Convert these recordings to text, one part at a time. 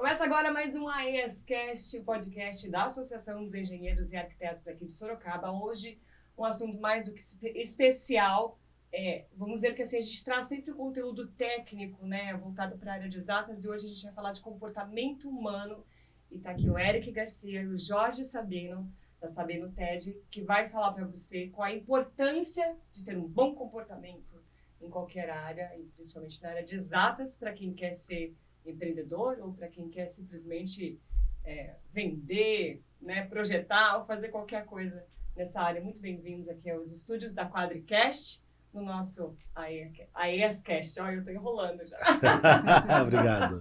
Começa agora mais um AEScast, o podcast da Associação dos Engenheiros e Arquitetos aqui de Sorocaba. Hoje, um assunto mais do que especial. Vamos dizer que assim, a gente traz sempre um conteúdo técnico, né, voltado para a área de exatas, e hoje a gente vai falar de comportamento humano. E está aqui o Eric Garcia e o Jorge Sabino, da Sabino TED, que vai falar para você qual a importância de ter um bom comportamento em qualquer área, e principalmente na área de exatas, para quem quer ser empreendedor ou para quem quer simplesmente vender, né, projetar ou fazer qualquer coisa nessa área. Muito bem-vindos aqui aos estúdios da Quadricast, no nosso AEScast. Olha, eu estou enrolando já. Obrigado.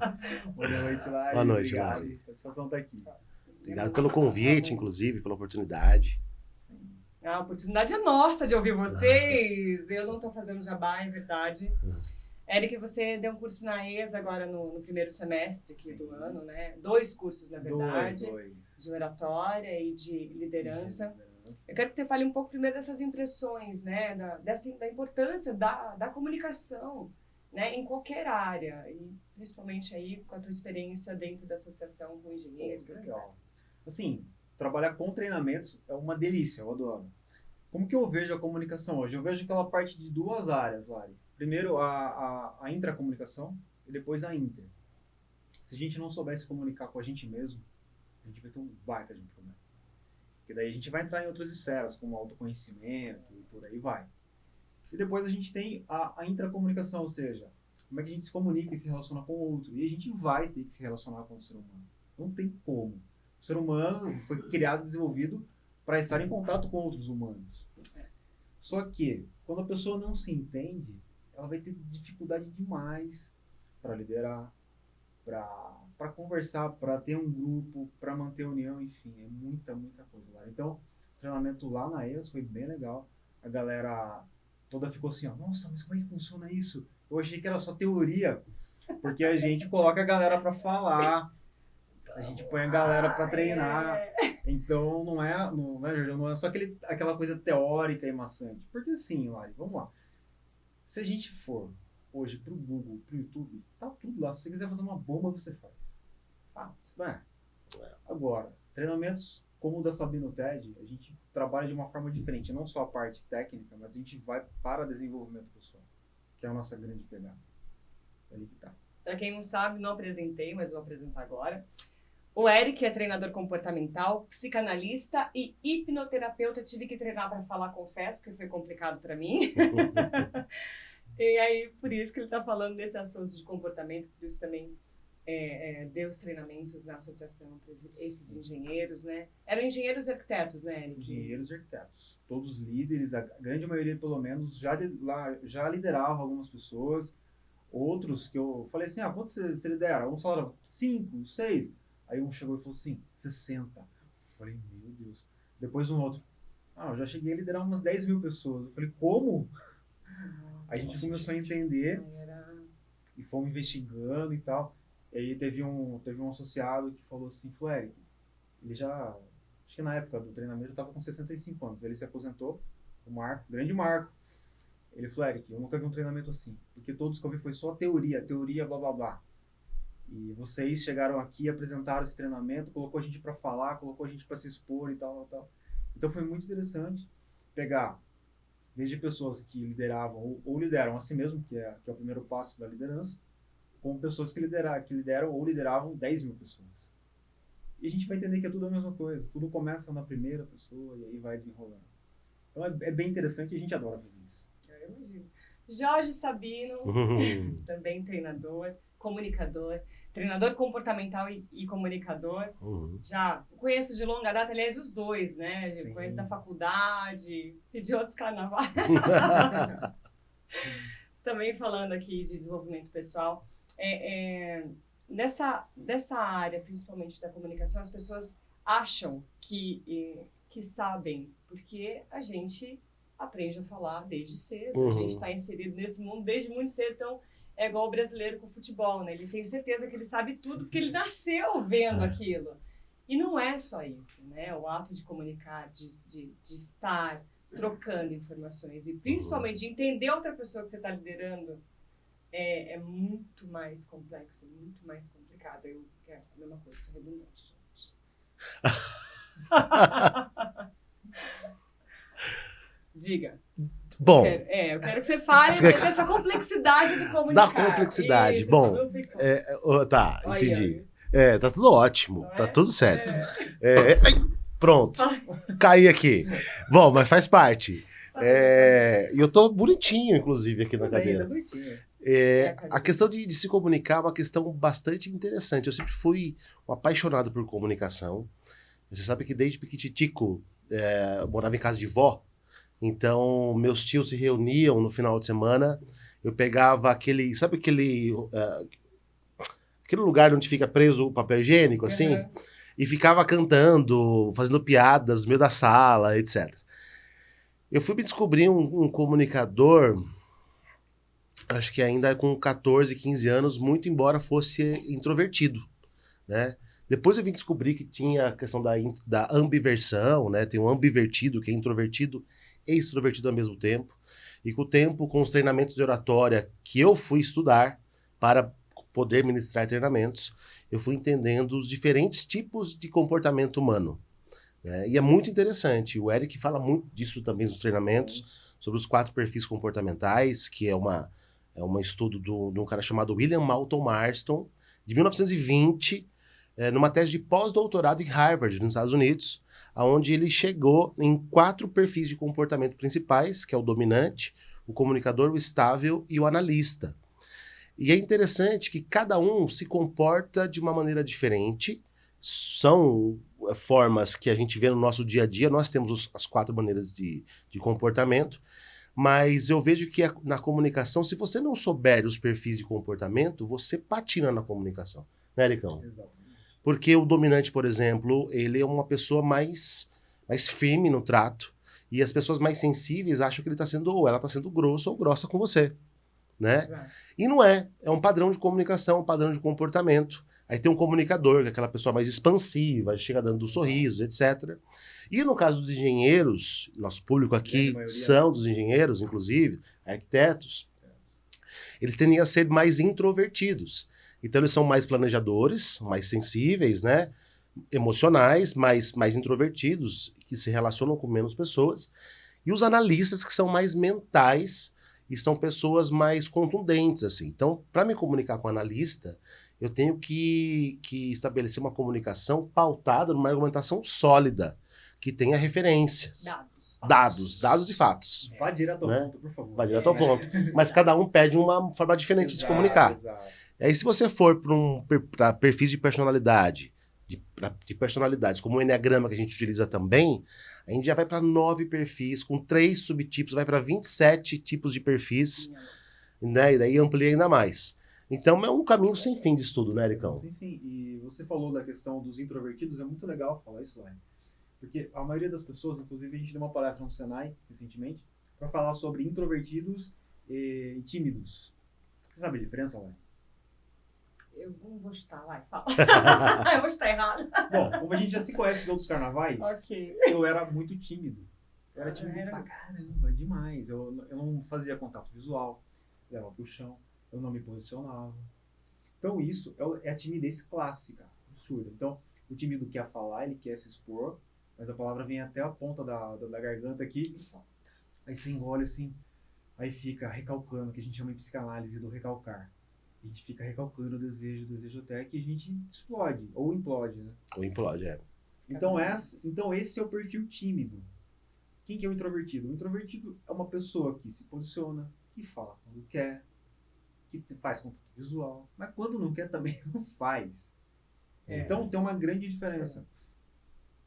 Boa noite, Lari. Boa noite, obrigado. Lari. Satisfação estar aqui. Obrigado pelo convite, inclusive, pela oportunidade. Sim. A oportunidade é nossa de ouvir vocês. Eu não estou fazendo jabá, é verdade. Eric, você deu um curso na AES agora no primeiro semestre aqui do ano, né? 2 cursos, na verdade. Dois. De oratória e de liderança. Eu quero que você fale um pouco primeiro dessas impressões, né? Da importância da comunicação, né? Em qualquer área. E principalmente aí com a tua experiência dentro da associação com engenheiros. Legal. Assim, trabalhar com treinamentos é uma delícia, eu adoro. Como que eu vejo a comunicação hoje? Eu vejo que ela parte de 2 áreas, Lari. Primeiro, a intracomunicação e depois a inter. Se a gente não soubesse comunicar com a gente mesmo, a gente vai ter um baita de um problema. Porque daí a gente vai entrar em outras esferas, como autoconhecimento e por aí vai. E depois a gente tem a intracomunicação, ou seja, como é que a gente se comunica e se relaciona com o outro. E a gente vai ter que se relacionar com o ser humano. Não tem como. O ser humano foi criado e desenvolvido para estar em contato com outros humanos. Só que, quando a pessoa não se entende, ela vai ter dificuldade demais para liderar, para conversar, para ter um grupo, para manter a união, enfim, é muita coisa lá. Então, o treinamento lá na ES foi bem legal. A galera toda ficou assim, ó, nossa, mas como é que funciona isso? Eu achei que era só teoria, porque a gente coloca a galera para falar, a gente põe a galera para treinar. Então, não é só aquela coisa teórica e maçante. Porque assim, Lari, vamos lá. Se a gente for hoje pro Google, pro YouTube, tá tudo lá. Se você quiser fazer uma bomba, você faz. Não é? Agora, treinamentos como o da Sabino TED, a gente trabalha de uma forma diferente. Não só a parte técnica, mas a gente vai para desenvolvimento pessoal, que é a nossa grande pegada. É ali que tá. Para quem não sabe, não apresentei, mas vou apresentar agora. O Eric é treinador comportamental, psicanalista e hipnoterapeuta. Tive que treinar para falar, confesso, porque foi complicado para mim. E aí, por isso que ele está falando desse assunto de comportamento, por isso também deu os treinamentos na associação para esses engenheiros, né? Eram engenheiros e arquitetos, né, Eric? Engenheiros e arquitetos. Todos líderes, a grande maioria, pelo menos, já liderava algumas pessoas. Outros que eu falei assim, quanto você lidera? Um falava 5, 6. Aí um chegou e falou assim, 60. Eu falei, meu Deus. Depois um outro, eu já cheguei a liderar umas 10 mil pessoas. Eu falei, como? Aí a gente começou a entender e fomos investigando e tal. E aí teve um associado que falou assim, Eric, ele já, acho que na época do treinamento, estava com 65 anos. Ele se aposentou, o Marco, grande Marco. Ele falou, Eric, eu nunca vi um treinamento assim, porque todos que eu vi foi só teoria, blá blá blá. E vocês chegaram aqui, apresentaram esse treinamento, colocou a gente para falar, colocou a gente para se expor e tal. Então foi muito interessante pegar desde pessoas que lideravam ou lideram a si mesmo, que é o primeiro passo da liderança, com pessoas que lideram ou lideravam 10 mil pessoas. E a gente vai entender que é tudo a mesma coisa, tudo começa na primeira pessoa e aí vai desenrolando. Então é bem interessante e a gente adora fazer isso. Eu imagino. Jorge Sabino, também treinador, comunicador, treinador comportamental e comunicador. Já conheço de longa data, aliás, os dois, né? Sim. Conheço da faculdade e de outros carnavais. Também falando aqui de desenvolvimento pessoal. Dessa área, principalmente da comunicação, as pessoas acham que sabem, porque a gente aprende a falar desde cedo, a gente está inserido nesse mundo desde muito cedo, então é igual o brasileiro com o futebol, né? Ele tem certeza que ele sabe tudo porque ele nasceu vendo aquilo. E não é só isso, né? O ato de comunicar, de estar trocando informações e principalmente de entender outra pessoa que você está liderando, é muito mais complexo, muito mais complicado. É a mesma coisa, é redundante, gente. Diga. Bom, Eu quero que você fale dessa complexidade do comunicar. da complexidade. Isso, Bom, não fica... tá, Aí, entendi. Tá tudo ótimo, não tá é? tudo certo. Ai, pronto, caí aqui. Bom, mas faz parte. E eu tô bonitinho, inclusive, aqui na cadeira. A questão de se comunicar é uma questão bastante interessante. Eu sempre fui um apaixonado por comunicação. Você sabe que desde pequititico eu morava em casa de vó. Então, meus tios se reuniam no final de semana. Eu pegava aquele... Sabe aquele lugar onde fica preso o papel higiênico, assim? Uhum. E ficava cantando, fazendo piadas no meio da sala, etc. Eu fui me descobrir um comunicador... Acho que ainda com 14, 15 anos, muito embora fosse introvertido, né? Depois eu vim descobrir que tinha a questão da ambiversão, né? Tem um ambivertido, que é introvertido e extrovertido ao mesmo tempo. E com o tempo, com os treinamentos de oratória que eu fui estudar para poder ministrar treinamentos, eu fui entendendo os diferentes tipos de comportamento humano, né? E é muito interessante. O Eric fala muito disso também nos treinamentos, sobre os 4 perfis comportamentais, que é um estudo de um cara chamado William Moulton Marston, de 1920, numa tese de pós-doutorado em Harvard, nos Estados Unidos, onde ele chegou em 4 perfis de comportamento principais, que é o dominante, o comunicador, o estável e o analista. E é interessante que cada um se comporta de uma maneira diferente, são formas que a gente vê no nosso dia a dia, nós temos as 4 maneiras de comportamento, mas eu vejo que na comunicação, se você não souber os perfis de comportamento, você patina na comunicação, né, Ericão? Exatamente. Porque o dominante, por exemplo, ele é uma pessoa mais firme no trato, e as pessoas mais sensíveis acham que ele tá sendo, ou ela está sendo grosso ou grossa com você, né? Exato. E não é um padrão de comunicação, um padrão de comportamento. Aí tem um comunicador, que é aquela pessoa mais expansiva, chega dando sorrisos, etc. E no caso dos engenheiros, nosso público aqui são dos engenheiros, inclusive, arquitetos, eles tendem a ser mais introvertidos. Então eles são mais planejadores, mais sensíveis, né? Emocionais, mais introvertidos, que se relacionam com menos pessoas. E os analistas, que são mais mentais e são pessoas mais contundentes, assim. Então, para me comunicar com o analista, eu tenho que estabelecer uma comunicação pautada numa argumentação sólida, que tenha referências. Dados e fatos. Vá direto ao né? ponto, por favor. Vá direto ao ponto. Mas cada um pede uma forma diferente de se comunicar. Exato. Aí, se você for para perfis de personalidade, de personalidades, como o Enneagrama, que a gente utiliza também, a gente já vai para 9 perfis, com 3 subtipos, vai para 27 tipos de perfis, né? E daí amplia ainda mais. Então é um caminho sem fim de estudo, né, Ericão? Sem fim. E você falou da questão dos introvertidos, é muito legal falar isso, Lai. Porque a maioria das pessoas, inclusive a gente deu uma palestra no Senai, recentemente, para falar sobre introvertidos e tímidos. Você sabe a diferença, Lai? Eu não vou estar lá e falar. Eu vou estar errado. Bom, como a gente já se conhece de outros carnavais, Ok. eu era muito tímido. Eu era tímido pra caramba, demais. Eu não fazia contato visual, levava pro chão, eu não me posicionava. Então isso é a timidez clássica, absurda. Então, o tímido quer falar, ele quer se expor, mas a palavra vem até a ponta da garganta aqui, aí você engole assim, aí fica recalcando, que a gente chama em psicanálise do recalcar. A gente fica recalcando o desejo até que a gente explode, ou implode, né? Ou implode, é. Então esse é o perfil tímido. Quem que é o introvertido? O introvertido é uma pessoa que se posiciona, que fala quando quer, que faz contato visual, mas quando não quer também não faz. Então tem uma grande diferença.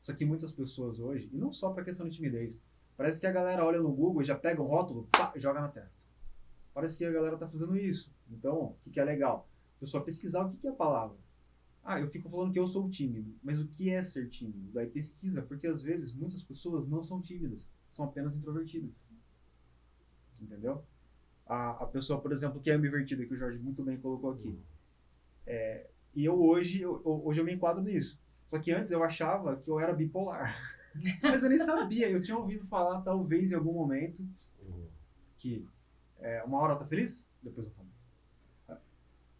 Só que muitas pessoas hoje, e não só para questão de timidez, parece que a galera olha no Google e já pega um rótulo, pá, joga na testa. Parece que a galera tá fazendo isso. Então, o que é legal? Eu só pesquisar o que é a palavra. Eu fico falando que eu sou tímido, mas o que é ser tímido? Daí pesquisa, porque às vezes muitas pessoas não são tímidas, são apenas introvertidas. Entendeu? A pessoa, por exemplo, que é ambivertida, que o Jorge muito bem colocou aqui. E hoje eu me enquadro nisso. Só que antes eu achava que eu era bipolar. Mas eu nem sabia. Eu tinha ouvido falar, talvez, em algum momento, que uma hora tá feliz, depois eu tô mais.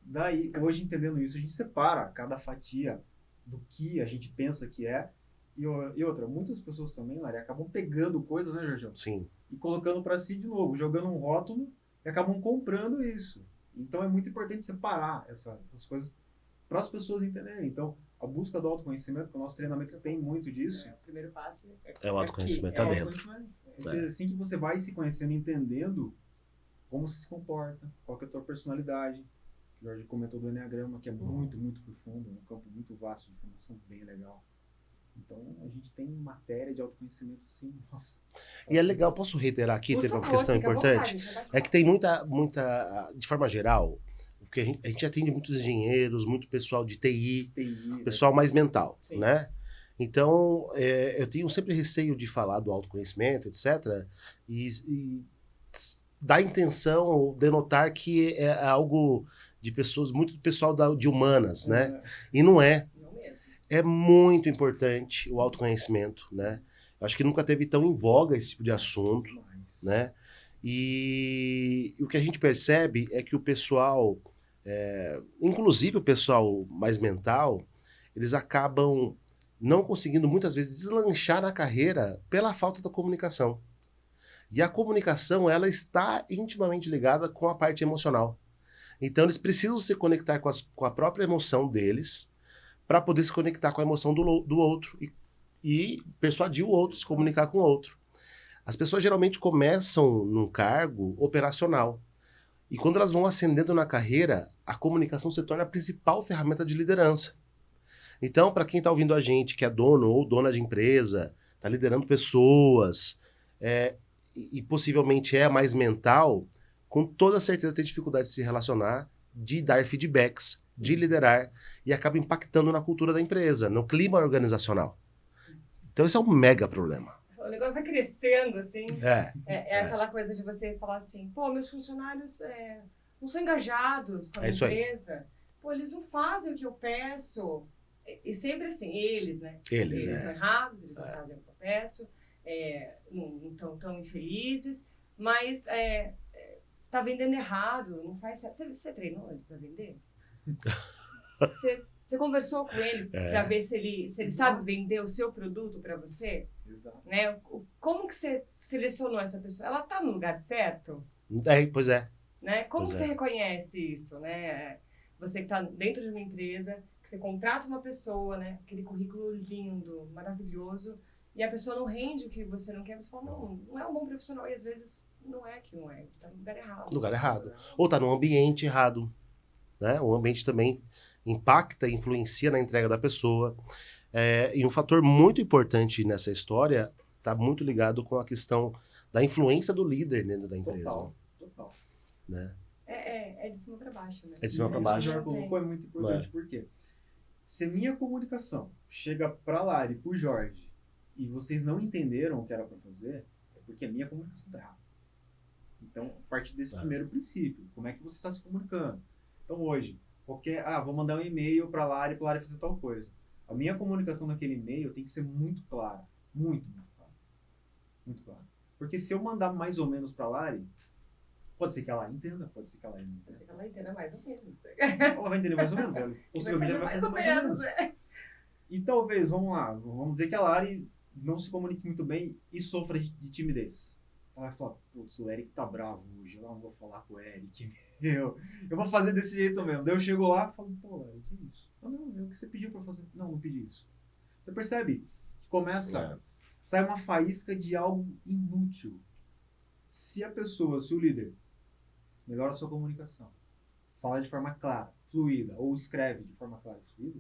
Daí, hoje entendendo isso, a gente separa cada fatia do que a gente pensa que é. E outra, muitas pessoas também, Lari, acabam pegando coisas, né, Jorge? Sim. E colocando para si de novo, jogando um rótulo e acabam comprando isso. Então é muito importante separar essas coisas para as pessoas entenderem. Então, a busca do autoconhecimento, que o nosso treinamento tem muito disso. O primeiro passo É o autoconhecimento, tá dentro. É assim que você vai se conhecendo, entendendo como você se comporta, qual que é a tua personalidade. O Jorge comentou do Enneagrama, que é muito, muito profundo, um campo muito vasto de informação, bem legal. Então, a gente tem matéria de autoconhecimento, sim, nossa. E é legal, posso reiterar aqui, teve uma questão importante, é que tem muita, de forma geral, porque a gente atende muitos engenheiros, muito pessoal de TI, pessoal mais mental, sim, né? Então, eu tenho sempre receio de falar do autoconhecimento, etc., e dar intenção, ou denotar que é algo de pessoas, muito pessoal de humanas, né? E não é. É muito importante o autoconhecimento, né? Eu acho que nunca teve tão em voga esse tipo de assunto, né? E o que a gente percebe é que o pessoal, inclusive o pessoal mais mental, eles acabam não conseguindo muitas vezes deslanchar na carreira pela falta da comunicação. E a comunicação, ela está intimamente ligada com a parte emocional. Então eles precisam se conectar com a própria emoção deles, para poder se conectar com a emoção do outro e persuadir o outro, se comunicar com o outro. As pessoas geralmente começam num cargo operacional. E quando elas vão ascendendo na carreira, a comunicação se torna a principal ferramenta de liderança. Então, para quem está ouvindo a gente, que é dono ou dona de empresa, está liderando pessoas, e possivelmente é mais mental, com toda certeza tem dificuldade de se relacionar, de dar feedbacks, de liderar, e acaba impactando na cultura da empresa, no clima organizacional. Então esse é um mega problema. O negócio vai crescendo, assim. Aquela coisa de você falar assim, pô, meus funcionários não são engajados com a empresa. Pô, eles não fazem o que eu peço. E sempre assim, eles, né? Eles estão errados, eles não fazem o que eu peço, não estão tão infelizes, mas tá vendendo errado, não faz certo. Você treinou ele para vender? Você conversou com ele para ver se ele sabe vender o seu produto para você? Exato. Né? Como que você selecionou essa pessoa? Ela tá no lugar certo? Pois é. Né? Como você reconhece isso? Né? Você que está dentro de uma empresa, que você contrata uma pessoa, né? Aquele currículo lindo, maravilhoso, e a pessoa não rende o que você não quer, você fala, não é um bom profissional, e às vezes não é que não é, está no lugar errado. No lugar errado. Ou está num ambiente errado. Né? O ambiente também impacta, influencia na entrega da pessoa. E um fator muito importante nessa história está muito ligado com a questão da influência do líder dentro da empresa. Total. Né? É de cima para baixo, né? É de cima para baixo. O que colocou é muito importante, por quê? Se minha comunicação chega para a Lari e para o Jorge e vocês não entenderam o que era para fazer, é porque a minha comunicação está errada. Então, a partir desse primeiro princípio, como é que você está se comunicando? Então hoje, vou mandar um e-mail para a Lari fazer tal coisa. A minha comunicação naquele e-mail tem que ser muito clara. Muito clara. Muito clara. Porque se eu mandar mais ou menos para a Lari, pode ser que ela entenda, pode ser que ela não entenda. Pode ser que ela entenda mais ou menos. Ela vai entender mais ou menos. Possivelmente ela vai fazer mais ou menos. E talvez, vamos dizer que a Lari não se comunique muito bem e sofra de timidez. Ela vai falar, putz, o Eric tá bravo hoje, eu não vou falar com o Eric, eu vou fazer desse jeito mesmo. Daí eu chego lá e falo, pô, Eric, que isso? Não, é o que você pediu pra fazer. Não pedi isso. Você percebe que começa, sai uma faísca de algo inútil. Se o líder, melhora a sua comunicação, fala de forma clara, fluida, ou escreve de forma clara e fluida,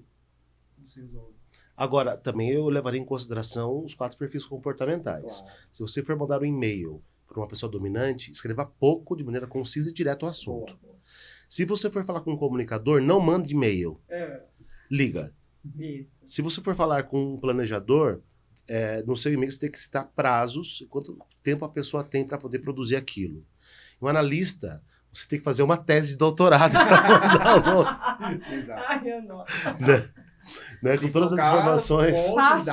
como você resolve? Agora, também eu levaria em consideração os 4 perfis comportamentais. Claro. Se você for mandar um e-mail para uma pessoa dominante, escreva pouco, de maneira concisa e direto ao assunto. Boa. Se você for falar com um comunicador, não mande e-mail. Liga. Isso. Se você for falar com um planejador, no seu e-mail você tem que citar prazos, quanto tempo a pessoa tem para poder produzir aquilo. Um analista, você tem que fazer uma tese de doutorado para mandar Exato. Ai, eu não. Né? Com todas as informações. Passo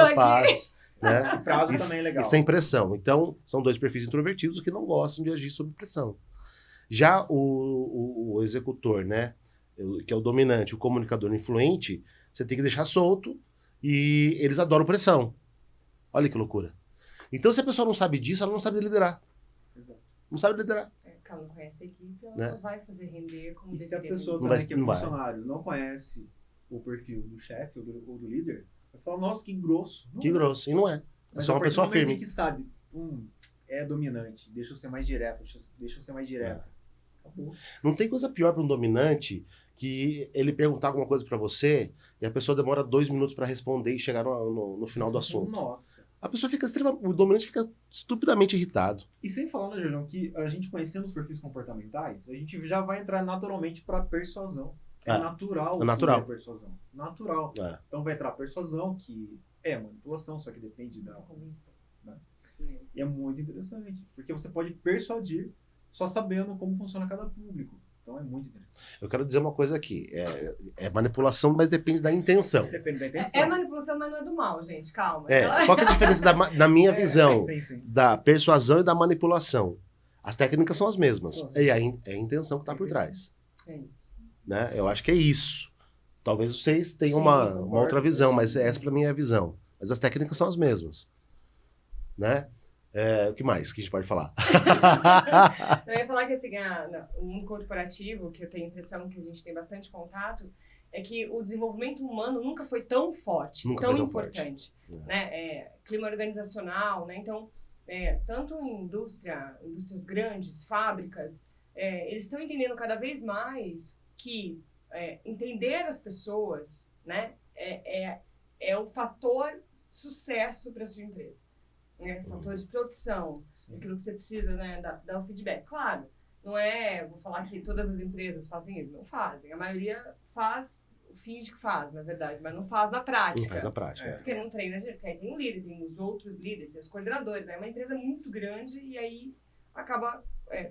a passo. Né? O prazo também é legal. E sem pressão. Então, são 2 perfis introvertidos que não gostam de agir sob pressão. Já o executor, né, que é o dominante, o comunicador influente, você tem que deixar solto e eles adoram pressão. Olha que loucura. Então, se a pessoa não sabe disso, ela não sabe liderar. Exato. Não sabe liderar. Ela não conhece a equipe, ela Né? não vai fazer render como E se a deveria pessoa render. também que é não vai. funcionário não conhece o perfil do chefe ou do líder, vai falar, nossa, que grosso. Não Que é. grosso. E não é. É Mas só a uma partir pessoa do momento firme. em que sabe, é dominante, deixa eu ser mais direto, deixa eu ser mais direto. Acabou. Não tem coisa pior para um dominante que ele perguntar alguma coisa para você e a pessoa demora 2 minutos para responder e chegar no final do assunto. Nossa. A pessoa fica o dominante fica estupidamente irritado. E sem falar, né, Julião, que a gente conhecendo os perfis comportamentais, a gente já vai entrar naturalmente para persuasão. É natural. É natural. A persuasão. Natural. É. Então vai entrar a persuasão, que é manipulação, só que depende da... Convenção. Né? E é muito interessante, porque você pode persuadir só sabendo como funciona cada público. Então é muito interessante. Eu quero dizer uma coisa aqui. É manipulação, mas depende da intenção. Depende da intenção. É manipulação, mas não é do mal, gente. Calma. Qual que é a diferença na minha visão Sim. da persuasão e da manipulação? As técnicas são as mesmas. Sim. É a intenção que está por trás. É isso. Né? Eu acho que é isso. Talvez vocês tenham Sim, uma concordo. outra visão, mas essa para mim é a visão. Mas as técnicas são as mesmas. Né? O que mais que a gente pode falar? Eu ia falar que assim, o mundo corporativo, que eu tenho a impressão que a gente tem bastante contato, é que o desenvolvimento humano nunca foi tão forte, Nunca tão foi tão importante. forte. Né? Clima organizacional, né? Então, tanto em indústrias grandes, fábricas, eles estão entendendo cada vez mais que entender as pessoas, né, é o fator de sucesso para a sua empresa. Né? Fator de produção, aquilo que você precisa, né, dar o feedback. Claro, não vou falar que todas as empresas fazem isso, não fazem. A maioria finge que faz, na verdade, mas não faz na prática. Não faz na prática. Porque não treina, porque aí tem um líder, tem os outros líderes, tem os coordenadores. É uma empresa muito grande e aí acaba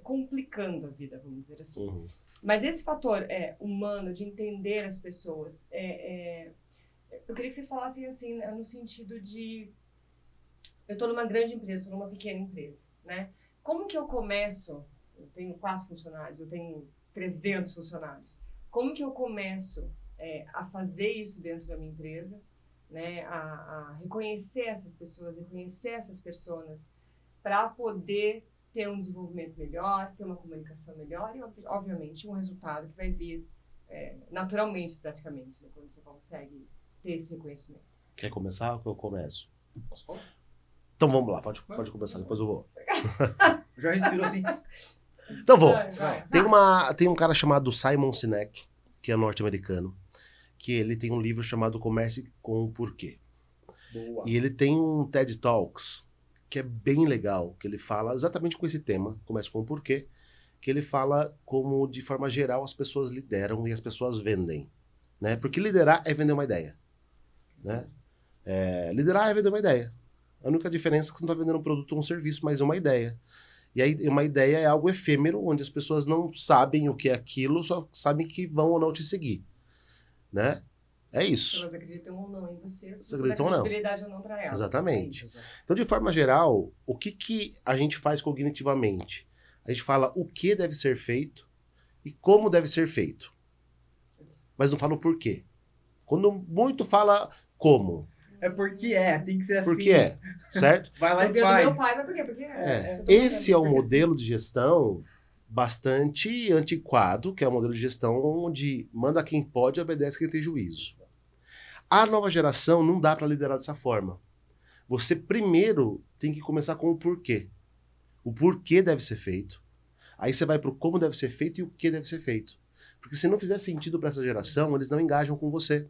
complicando a vida, vamos dizer assim. Uhum. Mas esse fator humano, de entender as pessoas, eu queria que vocês falassem assim, né, no sentido de... Eu estou numa grande empresa, estou numa pequena empresa, né? Como que eu começo? Eu tenho 4 funcionários, eu tenho 300 funcionários. Como que eu começo a fazer isso dentro da minha empresa, né? A reconhecer essas pessoas, reconhecer essas pessoas, para poder ter um desenvolvimento melhor, ter uma comunicação melhor e, obviamente, um resultado que vai vir naturalmente, praticamente, né? Quando você consegue ter esse reconhecimento. Quer começar ou eu começo? Posso falar? Então vamos lá, pode começar, depois eu vou. Já respirou assim. Então vou. Vai. Tem um cara chamado Simon Sinek, que é norte-americano, que ele tem um livro chamado Comece com o Porquê. Boa. E ele tem um TED Talks, que é bem legal, que ele fala exatamente com esse tema, Comece com o Porquê, que ele fala como, de forma geral, as pessoas lideram e as pessoas vendem. Né? Porque liderar é vender uma ideia. Né? Liderar é vender uma ideia. A única diferença é que você não está vendendo um produto ou um serviço, mas é uma ideia. E aí uma ideia é algo efêmero, onde as pessoas não sabem o que é aquilo, só sabem que vão ou não te seguir. Né? É isso. Se elas acreditam ou não em você, se Você você dá acreditam ou não. credibilidade ou não para elas. Exatamente. É isso. Então, de forma geral, o que a gente faz cognitivamente? A gente fala o que deve ser feito e como deve ser feito. Mas não fala o porquê. Quando muito fala como. É porque tem que ser assim. Porque certo? Vai lá Eu e vi do faz. meu pai, mas por quê? Porque Esse é um modelo de gestão bastante antiquado, que é um modelo de gestão onde manda quem pode e obedece quem tem juízo. A nova geração não dá para liderar dessa forma. Você primeiro tem que começar com o porquê. O porquê deve ser feito. Aí você vai para o como deve ser feito e o que deve ser feito. Porque se não fizer sentido para essa geração, eles não engajam com você.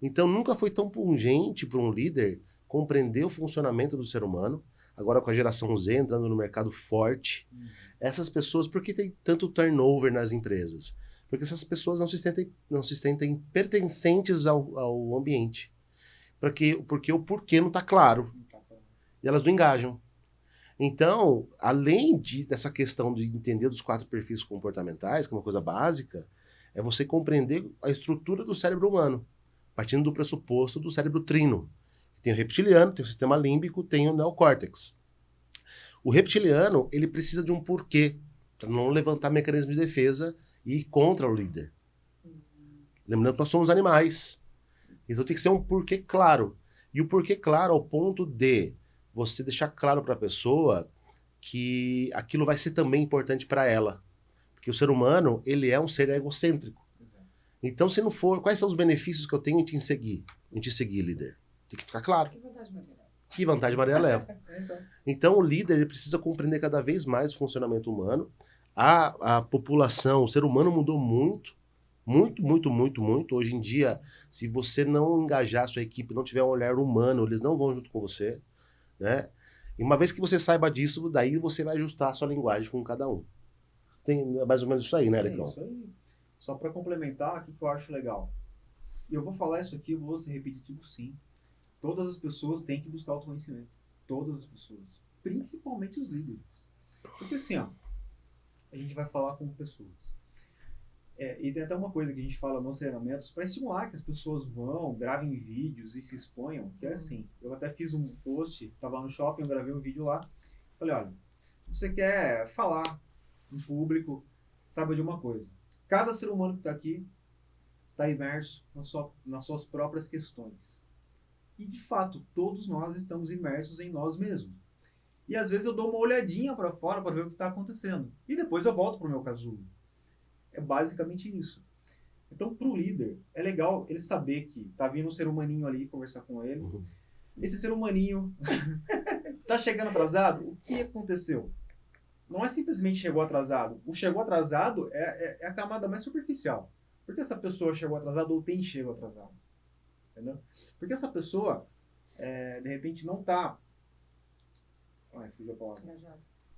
Então nunca foi tão pungente para um líder compreender o funcionamento do ser humano. Agora com a geração Z entrando no mercado forte, essas pessoas, por que tem tanto turnover nas empresas? Porque essas pessoas não se sentem pertencentes ao ambiente. Porque o porquê não está claro. E elas não engajam. Então, além dessa questão de entender dos 4 perfis comportamentais, que é uma coisa básica, é você compreender a estrutura do cérebro humano, partindo do pressuposto do cérebro trino. Tem o reptiliano, tem o sistema límbico, tem o neocórtex. O reptiliano, ele precisa de um porquê para não levantar mecanismo de defesa e ir contra o líder. Lembrando que nós somos animais. Então tem que ser um porquê claro. E o porquê claro ao ponto de você deixar claro para a pessoa que aquilo vai ser também importante para ela. Porque o ser humano, ele é um ser egocêntrico. Exato. Então, se não for, quais são os benefícios que eu tenho em te seguir? Em te seguir, líder? Tem que ficar claro. Que vantagem, Maria? Que vantagem Maria leva? Exato. Então, o líder ele precisa compreender cada vez mais o funcionamento humano. A população, o ser humano mudou muito. Muito, muito, muito, muito. Hoje em dia, se você não engajar a sua equipe, não tiver um olhar humano, eles não vão junto com você, né? E uma vez que você saiba disso, daí você vai ajustar a sua linguagem com cada um. Tem mais ou menos isso aí, né, É Alecão? isso aí. Só para complementar, o que eu acho legal. E eu vou falar isso aqui, eu vou ser repetitivo sim. Todas as pessoas têm que buscar autoconhecimento. Todas as pessoas. Principalmente os líderes. Porque assim, ó, a gente vai falar com pessoas. E tem até uma coisa que a gente fala nos treinamentos para estimular que as pessoas vão, gravem vídeos e se exponham, que é assim. Eu até fiz um post, estava no shopping, eu gravei um vídeo lá. Falei, olha, você quer falar em público, saiba de uma coisa. Cada ser humano que está aqui está imerso nas suas próprias questões. E, de fato, todos nós estamos imersos em nós mesmos. E, às vezes, eu dou uma olhadinha para fora para ver o que está acontecendo. E depois eu volto para o meu casulo. É basicamente isso. Então, para o líder, é legal ele saber que está vindo um ser humaninho ali conversar com ele. Uhum. Esse ser humaninho está chegando atrasado. O que aconteceu? Não é simplesmente chegou atrasado. O chegou atrasado é a camada mais superficial. Por que essa pessoa chegou atrasada ou tem chego atrasado? Entendeu? Porque essa pessoa, de repente, não está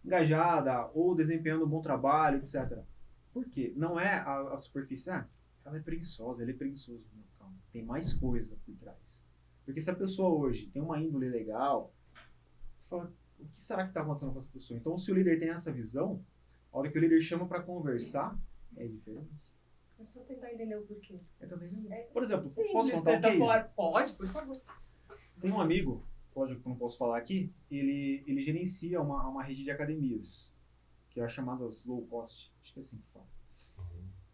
engajada ou desempenhando um bom trabalho, etc. Por quê? Não é a superfície. Ela é preguiçosa, ele é preguiçoso. Não, calma. Tem mais coisa por trás. Porque se a pessoa hoje tem uma índole legal, você fala, o que será que está acontecendo com essa pessoa? Então, se o líder tem essa visão, a hora que o líder chama para conversar, é diferente. É só tentar entender o porquê. Por exemplo, Sim, posso de contar um certa case? forma. Pode, por favor. Tem um amigo, lógico que eu não posso falar aqui, ele gerencia uma rede de academias, que é a chamada low cost, acho que é assim que fala.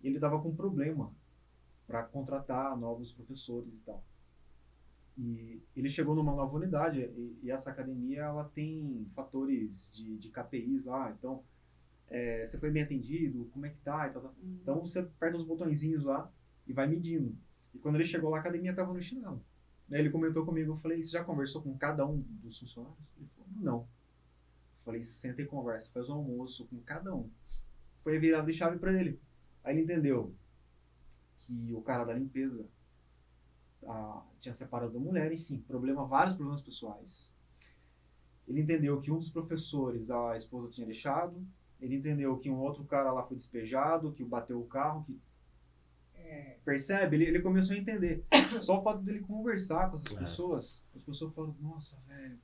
Ele estava com problema para contratar novos professores e tal. E ele chegou numa nova unidade, e essa academia ela tem fatores de KPIs lá, então você foi bem atendido, como é que tá e tal, tal. Então você aperta os botõezinhos lá e vai medindo. E quando ele chegou lá, a academia estava no chinelo. Aí ele comentou comigo, eu falei, você já conversou com cada um dos funcionários? Ele falou, não. Eu falei, senta e conversa, faz um almoço com cada um. Foi a virada de chave para ele. Aí ele entendeu que o cara da limpeza tinha separado da mulher, enfim, vários problemas pessoais. Ele entendeu que um dos professores a esposa tinha deixado, ele entendeu que um outro cara lá foi despejado, que bateu o carro, percebe? Ele começou a entender. Só o fato dele conversar com essas pessoas, as pessoas falam, nossa, velho.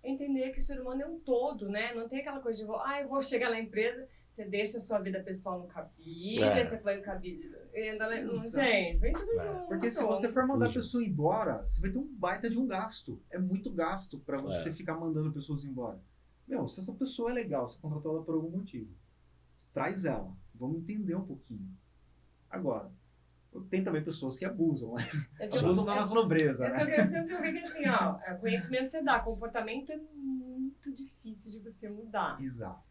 Entender que o ser humano é um todo, né? Não tem aquela coisa de, eu vou chegar na empresa, você deixa a sua vida pessoal no cabide, você põe o cabide, gente, vem tudo junto. Porque se você for mandar a pessoa embora, você vai ter um baita de um gasto. É muito gasto para você ficar mandando pessoas embora. Meu, se essa pessoa é legal, você contratou ela por algum motivo, traz ela, vamos entender um pouquinho. Agora, tem também pessoas que abusam, né? Abusam da nossa nobreza, né? Eu sempre ouvi que assim, conhecimento você dá, comportamento é muito difícil de você mudar. Exato.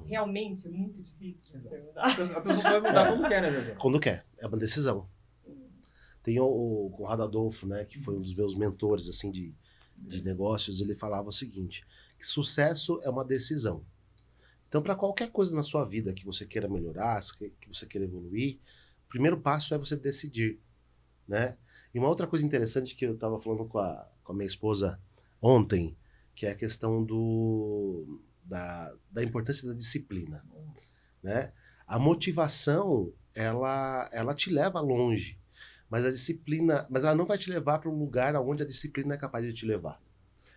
Realmente é muito difícil de você mudar. A pessoa só vai mudar quando quer, né, Jorge? Quando quer, é uma decisão. Tem o Conrado Adolfo, né, que foi um dos meus mentores assim de negócios, ele falava o seguinte, que sucesso é uma decisão. Então, para qualquer coisa na sua vida que você queira melhorar, que você queira evoluir, o primeiro passo é você decidir, né? E uma outra coisa interessante que eu estava falando com a minha esposa ontem, que é a questão da importância da disciplina, né? A motivação, ela te leva longe, mas a disciplina, mas ela não vai te levar para um lugar onde a disciplina é capaz de te levar.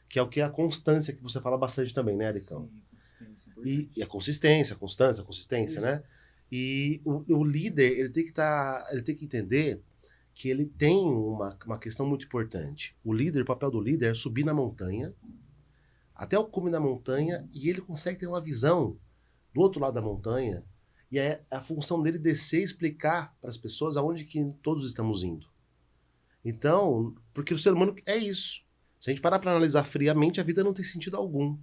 Que é o que é a constância, que você fala bastante também, né, Alecão? Sim, consistência. E a consistência, a constância, a consistência, né? E o líder, ele tem que entender que ele tem uma questão muito importante. O papel do líder é subir na montanha, até o cume da montanha, e ele consegue ter uma visão do outro lado da montanha, e é a função dele descer e explicar para as pessoas aonde que todos estamos indo. Então, porque o ser humano é isso. Se a gente parar para analisar friamente, a vida não tem sentido algum.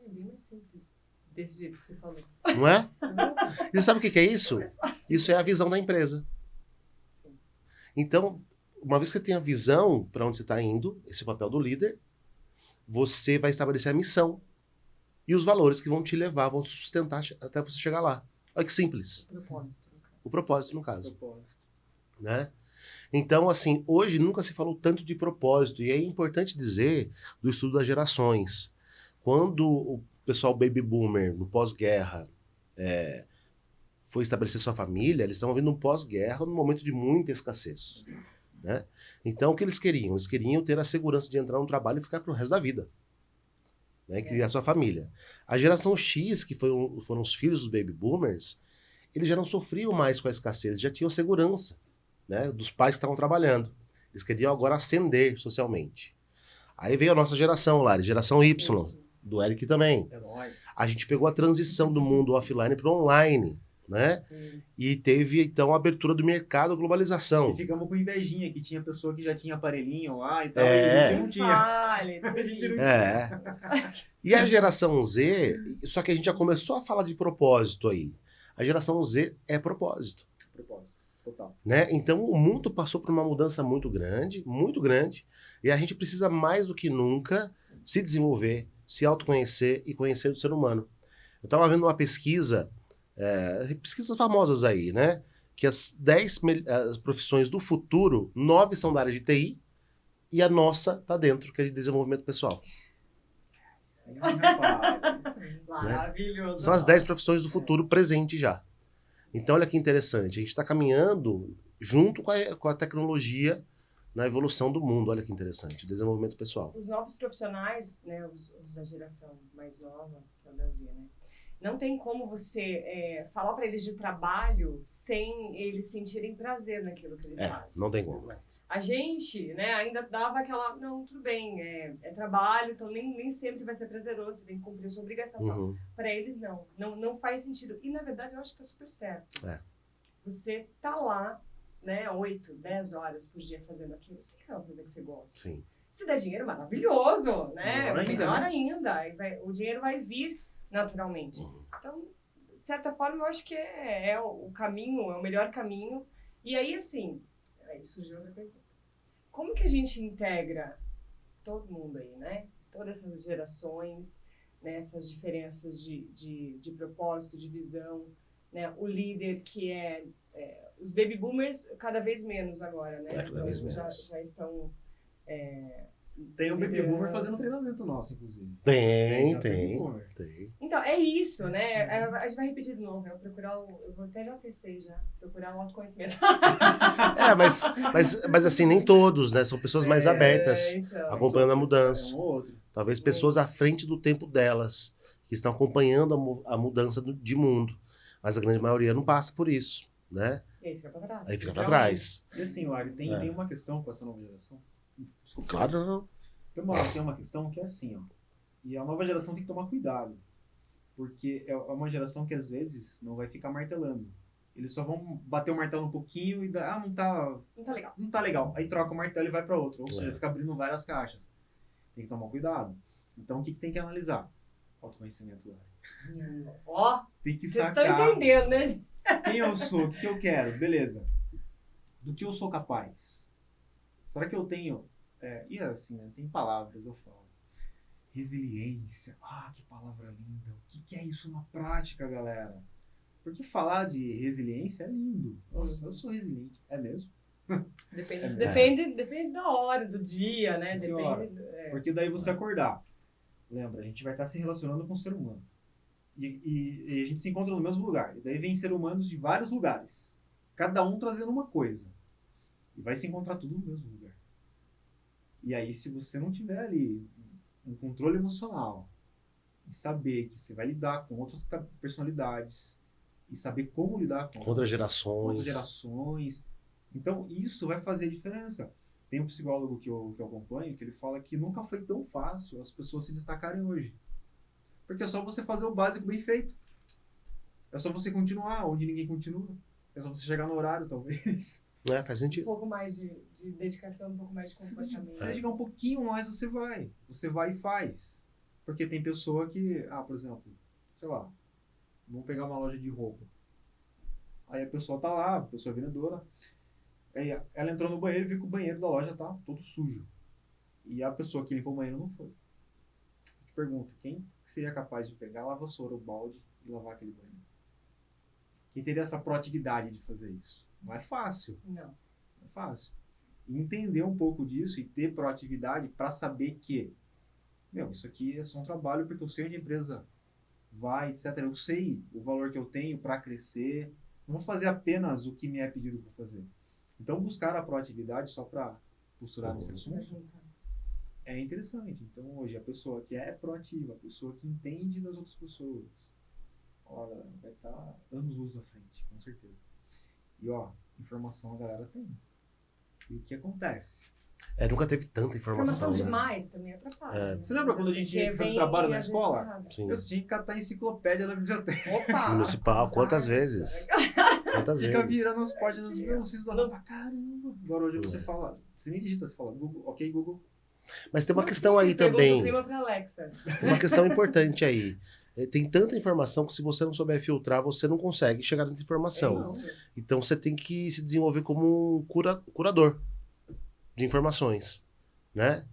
É bem mais simples, desse jeito que você falou. Não é? Exato. E você sabe o que é isso? Mais fácil. Isso é a visão da empresa. Então, uma vez que você tem a visão para onde você está indo, esse é o papel do líder, você vai estabelecer a missão e os valores que vão te levar, vão te sustentar até você chegar lá. Olha que simples. Propósito, no caso. O propósito, no caso. Propósito. Né? Então, assim, hoje nunca se falou tanto de propósito, e é importante dizer do estudo das gerações. Quando o pessoal baby boomer, no pós-guerra, foi estabelecer sua família, eles estavam vindo um pós-guerra num momento de muita escassez. Né? Então, o que eles queriam? Eles queriam ter a segurança de entrar no trabalho e ficar pro resto da vida. Né? Criar sua família. A geração X, que foram os filhos dos baby boomers, eles já não sofriam mais com a escassez, já tinham segurança, né, dos pais que estavam trabalhando. Eles queriam agora ascender socialmente. Aí veio a nossa geração, Lari, geração Y, Isso. do Eric também. É nóis. A gente pegou a transição do mundo offline para o online, né? Isso. E teve, então, a abertura do mercado, a globalização. E ficamos com invejinha, que tinha pessoa que já tinha aparelhinho lá e tal, É. e a gente não tinha. Fale, A gente não É. E a geração Z, só que a gente já começou a falar de propósito aí. A geração Z é propósito. Propósito, total. Né? Então o mundo passou por uma mudança muito grande, e a gente precisa mais do que nunca se desenvolver, se autoconhecer e conhecer o ser humano. Eu estava vendo uma pesquisa, pesquisas famosas aí, né? Que as 10 as profissões do futuro, 9 são da área de TI e a nossa está dentro, que é de desenvolvimento pessoal. Sim, rapaz. Maravilhoso. São as 10 profissões do futuro presente já. Então olha que interessante, a gente está caminhando junto com a tecnologia na evolução do mundo. Olha que interessante, desenvolvimento pessoal. Os novos profissionais, né, os da geração mais nova, que é o da Z, né? Não tem como você falar para eles de trabalho sem eles sentirem prazer naquilo que eles fazem. Não tem como. A gente, né, ainda dava aquela, não, tudo bem, é trabalho, então nem sempre vai ser prazeroso, você tem que cumprir a sua obrigação. Uhum. Para eles, não faz sentido. E, na verdade, eu acho que tá super certo. É. Você tá lá, né, 8, 10 horas por dia fazendo aquilo, o que é uma coisa que você gosta? Sim. Se der dinheiro, maravilhoso, né? Melhor ainda, Melhor ainda. O dinheiro vai vir naturalmente. Uhum. Então, de certa forma, eu acho que é o caminho, é o melhor caminho. E aí, assim, aí surgiu outra pergunta. Como que a gente integra todo mundo aí, né? Todas essas gerações, né? Essas diferenças de propósito, de visão, né? O líder que os baby boomers cada vez menos agora, né? Cada vez menos. Já estão... Tem um baby boomer fazendo treinamento nosso, inclusive. Tem. baby boomer. Então, é isso, né? A gente vai repetir de novo. Eu vou até já tecei já. Procurar um autoconhecimento. Mas assim, nem todos, né? São pessoas mais abertas, Então. acompanhando a mudança. É um ou outro. Talvez pessoas à frente do tempo delas, que estão acompanhando a mudança de mundo. Mas a grande maioria não passa por isso, né? E aí fica pra trás. Aí fica pra trás. E assim, Lari, tem uma questão com essa nova geração. Desculpa. Claro, não. Tem uma questão que é assim, ó. E a nova geração tem que tomar cuidado. Porque é uma geração que às vezes não vai ficar martelando. Eles só vão bater o martelo um pouquinho e não tá legal. Não tá legal. Aí troca o martelo e vai para outro. Ou seja, fica abrindo várias caixas. Tem que tomar cuidado. Então o que tem que analisar? Autoconhecimento, Lari. Ó, Tem que vocês sacar estão entendendo, né? gente? quem eu sou, o que eu quero, beleza. Do que eu sou capaz. Será que eu tenho... e assim, né, tem palavras, eu falo. Resiliência. Ah, que palavra linda. O que é isso na prática, galera? Porque falar de resiliência é lindo. Nossa, eu sou resiliente. É mesmo? Depende da hora, do dia, né? Que hora? Porque daí você acordar. Lembra, a gente vai estar se relacionando com o ser humano. E a gente se encontra no mesmo lugar. E daí vem seres humanos de vários lugares. Cada um trazendo uma coisa. E vai se encontrar tudo no mesmo lugar. E aí, se você não tiver ali um controle emocional e saber que você vai lidar com outras personalidades e saber como lidar com Outras gerações. Então, isso vai fazer diferença. Tem um psicólogo que eu acompanho que ele fala que nunca foi tão fácil as pessoas se destacarem hoje. Porque é só você fazer o básico bem feito. É só você continuar onde ninguém continua. É só você chegar no horário, talvez. Faz Um sentido. pouco mais de dedicação, um pouco mais de Se comportamento. você dedicar um pouquinho mais, você vai. Você vai e faz. Porque tem pessoa que, por exemplo, sei lá, vamos pegar uma loja de roupa. Aí a pessoa tá lá, a pessoa é vendedora. Aí ela entrou no banheiro e viu que o banheiro da loja tá todo sujo. E a pessoa que limpou o banheiro não foi. Eu te pergunto, quem seria capaz de pegar a vassoura, o balde e lavar aquele banheiro? Quem teria essa proatividade de fazer isso? Não é fácil. Não. Não é fácil. E entender um pouco disso e ter proatividade para saber que, isso aqui é só um trabalho porque eu sei onde a empresa vai, etc. Eu sei o valor que eu tenho para crescer. Não vou fazer apenas o que me é pedido para fazer. Então, buscar a proatividade só para posturar nesse assunto é interessante. Então, hoje, a pessoa que é proativa, a pessoa que entende das outras pessoas, olha, vai estar anos-luz à frente, com certeza. E, informação a galera tem. E o que acontece? Nunca teve tanta informação, Informação né? demais também atrapalha. Você lembra quando a gente tinha que fazer trabalho na escola? Sim. Eu tinha que catar enciclopédia na biblioteca. Opa! Municipal, quantas vezes? Quantas Fica vezes? virando as páginas, vocês lá pra caramba. Agora hoje você fala, você nem digita, você fala Google, ok, Google. Mas tem uma questão aí Pergunta também. o clima pra Alexa. Uma questão importante aí. Tem tanta informação que se você não souber filtrar, você não consegue chegar nessa informação. É isso. Então você tem que se desenvolver como um curador de informações, né?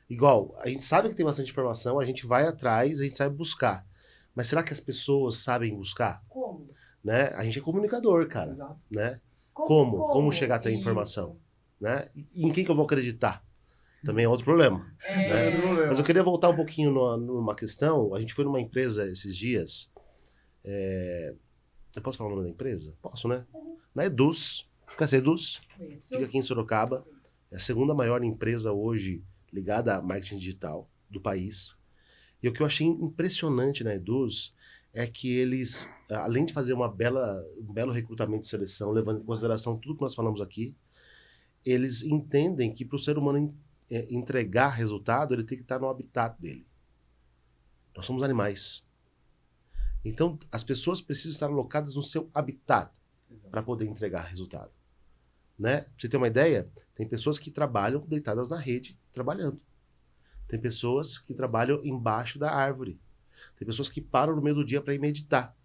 Igual, a gente sabe que tem bastante informação, a gente vai atrás, a gente sabe buscar. Mas será que as pessoas sabem buscar? Como? Né? A gente é comunicador, cara, Exato. né? Como chegar até a Isso. informação, né? E em quem que eu vou acreditar? Também é outro problema. Mas eu queria voltar um pouquinho numa questão. A gente foi numa empresa esses dias. Eu posso falar o nome da empresa? Posso, né? Na Eduz. Conhece a Eduz? Isso. Fica aqui em Sorocaba. É a segunda maior empresa hoje ligada a marketing digital do país. E o que eu achei impressionante na Eduz é que eles, além de fazer um belo recrutamento e seleção, levando em consideração tudo que nós falamos aqui, eles entendem que para o ser humano entregar resultado, ele tem que estar no habitat dele. Nós somos animais. Então, as pessoas precisam estar alocadas no seu habitat para poder entregar resultado. Né? Pra você ter uma ideia, tem pessoas que trabalham deitadas na rede, trabalhando. Tem pessoas que trabalham embaixo da árvore. Tem pessoas que param no meio do dia para ir meditar.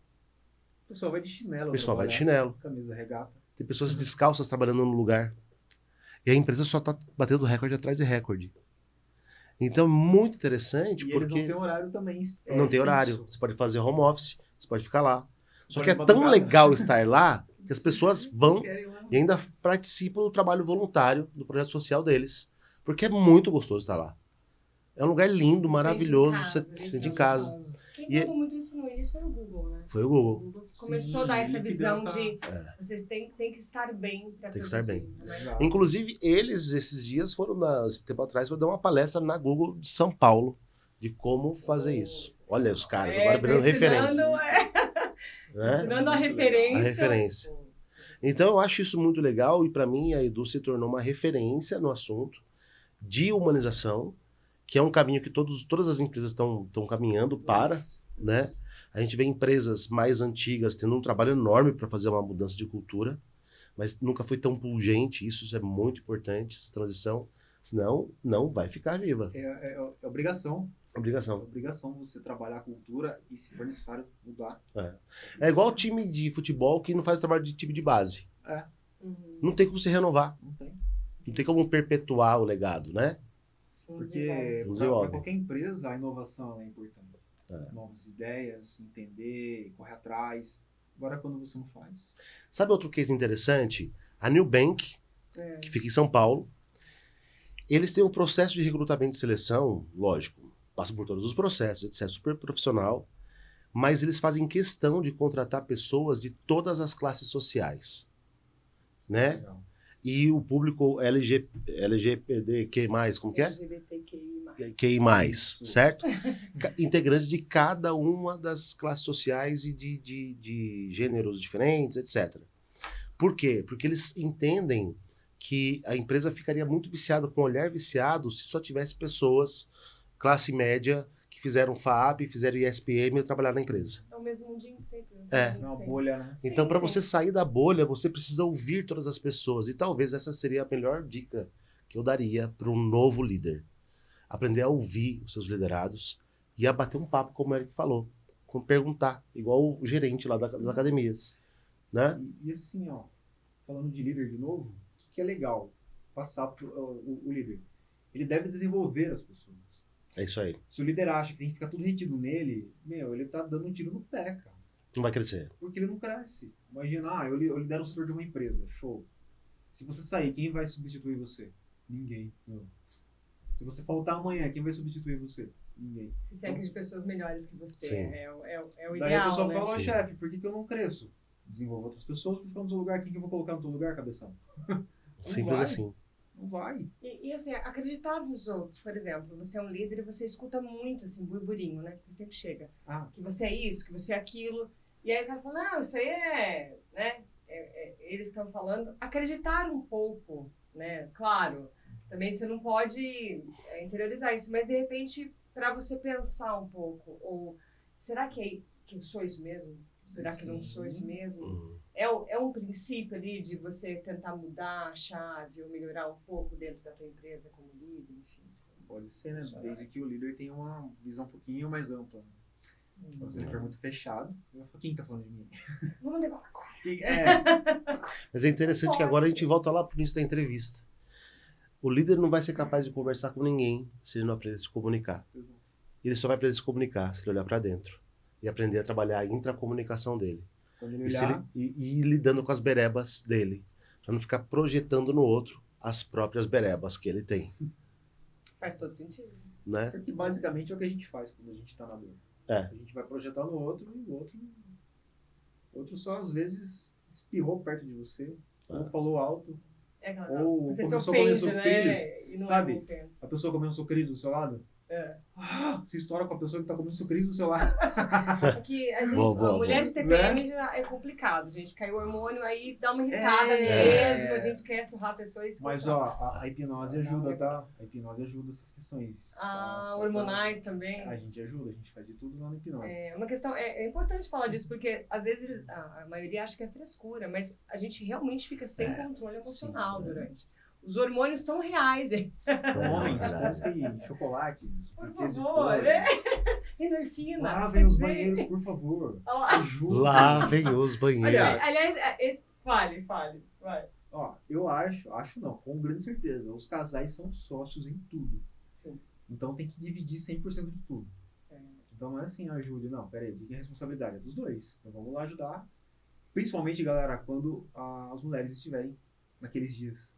O pessoal vai de chinelo. O pessoal vai de chinelo. Camisa regata. Tem pessoas descalças trabalhando no lugar. E a empresa só está batendo recorde atrás de recorde. Então, muito interessante, E porque... eles não têm horário também. Não tem horário. fixo. Você pode fazer home office, você pode ficar lá. Você Só pode que é ir tão madrugada. legal estar lá que as pessoas vão Querem lá. e ainda participam do trabalho voluntário do projeto social deles. Porque é muito gostoso estar lá. É um lugar lindo, maravilhoso, você se sente em casa. Quem falou muito isso no início foi o Google, né? Foi o O Google. Google que começou a Sim, dar essa ele que visão deu essa- de vocês têm que estar bem para Tem que estar bem. Exato. Inclusive, eles, esses dias, esse tempo atrás, foram dar uma palestra na Google de São Paulo de como fazer isso. Olha os caras, agora virando referência. Né? Ensinando a Muito referência. A referência. Então, eu acho isso muito legal e, para mim, a Edu se tornou uma referência no assunto de humanização, que é um caminho que todas as empresas estão caminhando para, né? A gente vê empresas mais antigas tendo um trabalho enorme para fazer uma mudança de cultura, mas nunca foi tão pungente. Isso é muito importante, essa transição. Senão, não vai ficar viva. É obrigação. É Obrigação. obrigação você trabalhar a cultura e, se for necessário, mudar. É igual o time de futebol que não faz o trabalho de time de base. Uhum. Não tem como se renovar. Não tem. Não tem como perpetuar o legado, né? Porque Não para desenvolve. qualquer empresa a inovação é importante. É. Novas ideias, entender, correr atrás. Agora, quando você não faz... Sabe outro case interessante? A New Bank, que fica em São Paulo, eles têm um processo de recrutamento e seleção, lógico, passam por todos os processos, etc., super profissional, mas eles fazem questão de contratar pessoas de todas as classes sociais, né? Legal. E o público LGBTQ+, como que é? LGBTQI+. QI+, certo? Integrantes de cada uma das classes sociais e de gêneros diferentes, etc. Por quê? Porque eles entendem que a empresa ficaria muito viciada, com um olhar viciado, se só tivesse pessoas, classe média, que fizeram FAAP, fizeram ISPM e trabalharam na empresa. É o mesmo mundinho sempre. Né? É. Uma bolha, né? Então, para sim. você sair da bolha, você precisa ouvir todas as pessoas. E talvez essa seria a melhor dica que eu daria para um novo líder. Aprender a ouvir os seus liderados e a bater um papo, como o Eric falou. Com perguntar, igual o gerente lá das academias. Né? E assim, ó, falando de líder de novo, o que é legal passar pro o líder? Ele deve desenvolver as pessoas. É isso aí. Se o líder acha que tem que ficar tudo retido nele, ele tá dando um tiro no pé, cara. Não vai crescer. Porque ele não cresce. Imagina, eu lidero o setor de uma empresa, show. Se você sair, quem vai substituir você? Ninguém. Não. Se você faltar amanhã, quem vai substituir você? Ninguém. Se segue de pessoas melhores que você. Sim. É o Daí a ideal, pessoa né? fala, Sim. chefe, por que eu não cresço? Desenvolva outras pessoas para ficar no teu lugar. Quem que eu vou colocar no teu lugar, cabeção? Simples vai. assim. Não vai. E assim, acreditar nos outros. Por exemplo, você é um líder e você escuta muito, assim, burburinho, né? Que sempre chega. Ah, Que você é isso, que você é aquilo. E aí o cara fala, não, isso aí é, né? Eles estão falando. Acreditar um pouco, né? Claro, também você não pode interiorizar isso, mas de repente, para você pensar um pouco, ou será que eu sou isso mesmo? Será que não sou isso mesmo? Uhum. É um princípio ali de você tentar mudar a chave ou melhorar um pouco dentro da tua empresa como líder, enfim. pode ser, né? Desde que o líder tenha uma visão um pouquinho mais ampla. Se você for muito fechado, eu vou falar, quem tá falando de mim? Vamos decorar agora. Mas é interessante que agora a gente volta lá pro início da entrevista. O líder não vai ser capaz de conversar com ninguém se ele não aprender a se comunicar. Ele só vai aprender a se comunicar se ele olhar para dentro e aprender a trabalhar a intracomunicação dele. Quando ele E, se olhar, ele, e ir lidando com as berebas dele, para não ficar projetando no outro as próprias berebas que ele tem, Faz todo sentido. né? porque basicamente é o que a gente faz quando a gente tá na dor. É. A gente vai projetar no outro e o outro só às vezes espirrou perto de você, ou falou alto, É aquela Ou você se começou ofende, com né? sucrilhos, E não sabe? é uma ofensa. a pessoa comendo sucrilho do seu lado, você estoura com a pessoa que tá comendo sucrilho do seu lado. É que a gente, Boa, a mulher boa. de TPM já é complicado, gente. Caiu o hormônio, aí dá uma irritada É. mesmo, a gente quer surrar a pessoa e se Mas controla. ó, a hipnose ajuda, tá? A hipnose ajuda essas questões. tá? Só Hormonais também. A gente ajuda, a gente faz de tudo lá na hipnose. É uma questão, é importante falar disso, porque às vezes a maioria acha que é frescura, mas a gente realmente fica sem controle emocional durante. Os hormônios são reais, gente. Homens, verdade. comprem chocolates, Por brinquedos de favor, flores. né? Endorfina. Lavem os Mas vem. banheiros, por favor. Olha lá. Ajuda. Lavem os banheiros. Aliás, fale, vai. Ó, eu acho não, com grande certeza, os casais são sócios em tudo. Sim. Então tem que dividir 100% de tudo. É. Então não é assim, ajude, não, peraí, de quem é a responsabilidade? É dos dois. Então vamos lá ajudar. Principalmente, galera, quando as mulheres estiverem naqueles dias.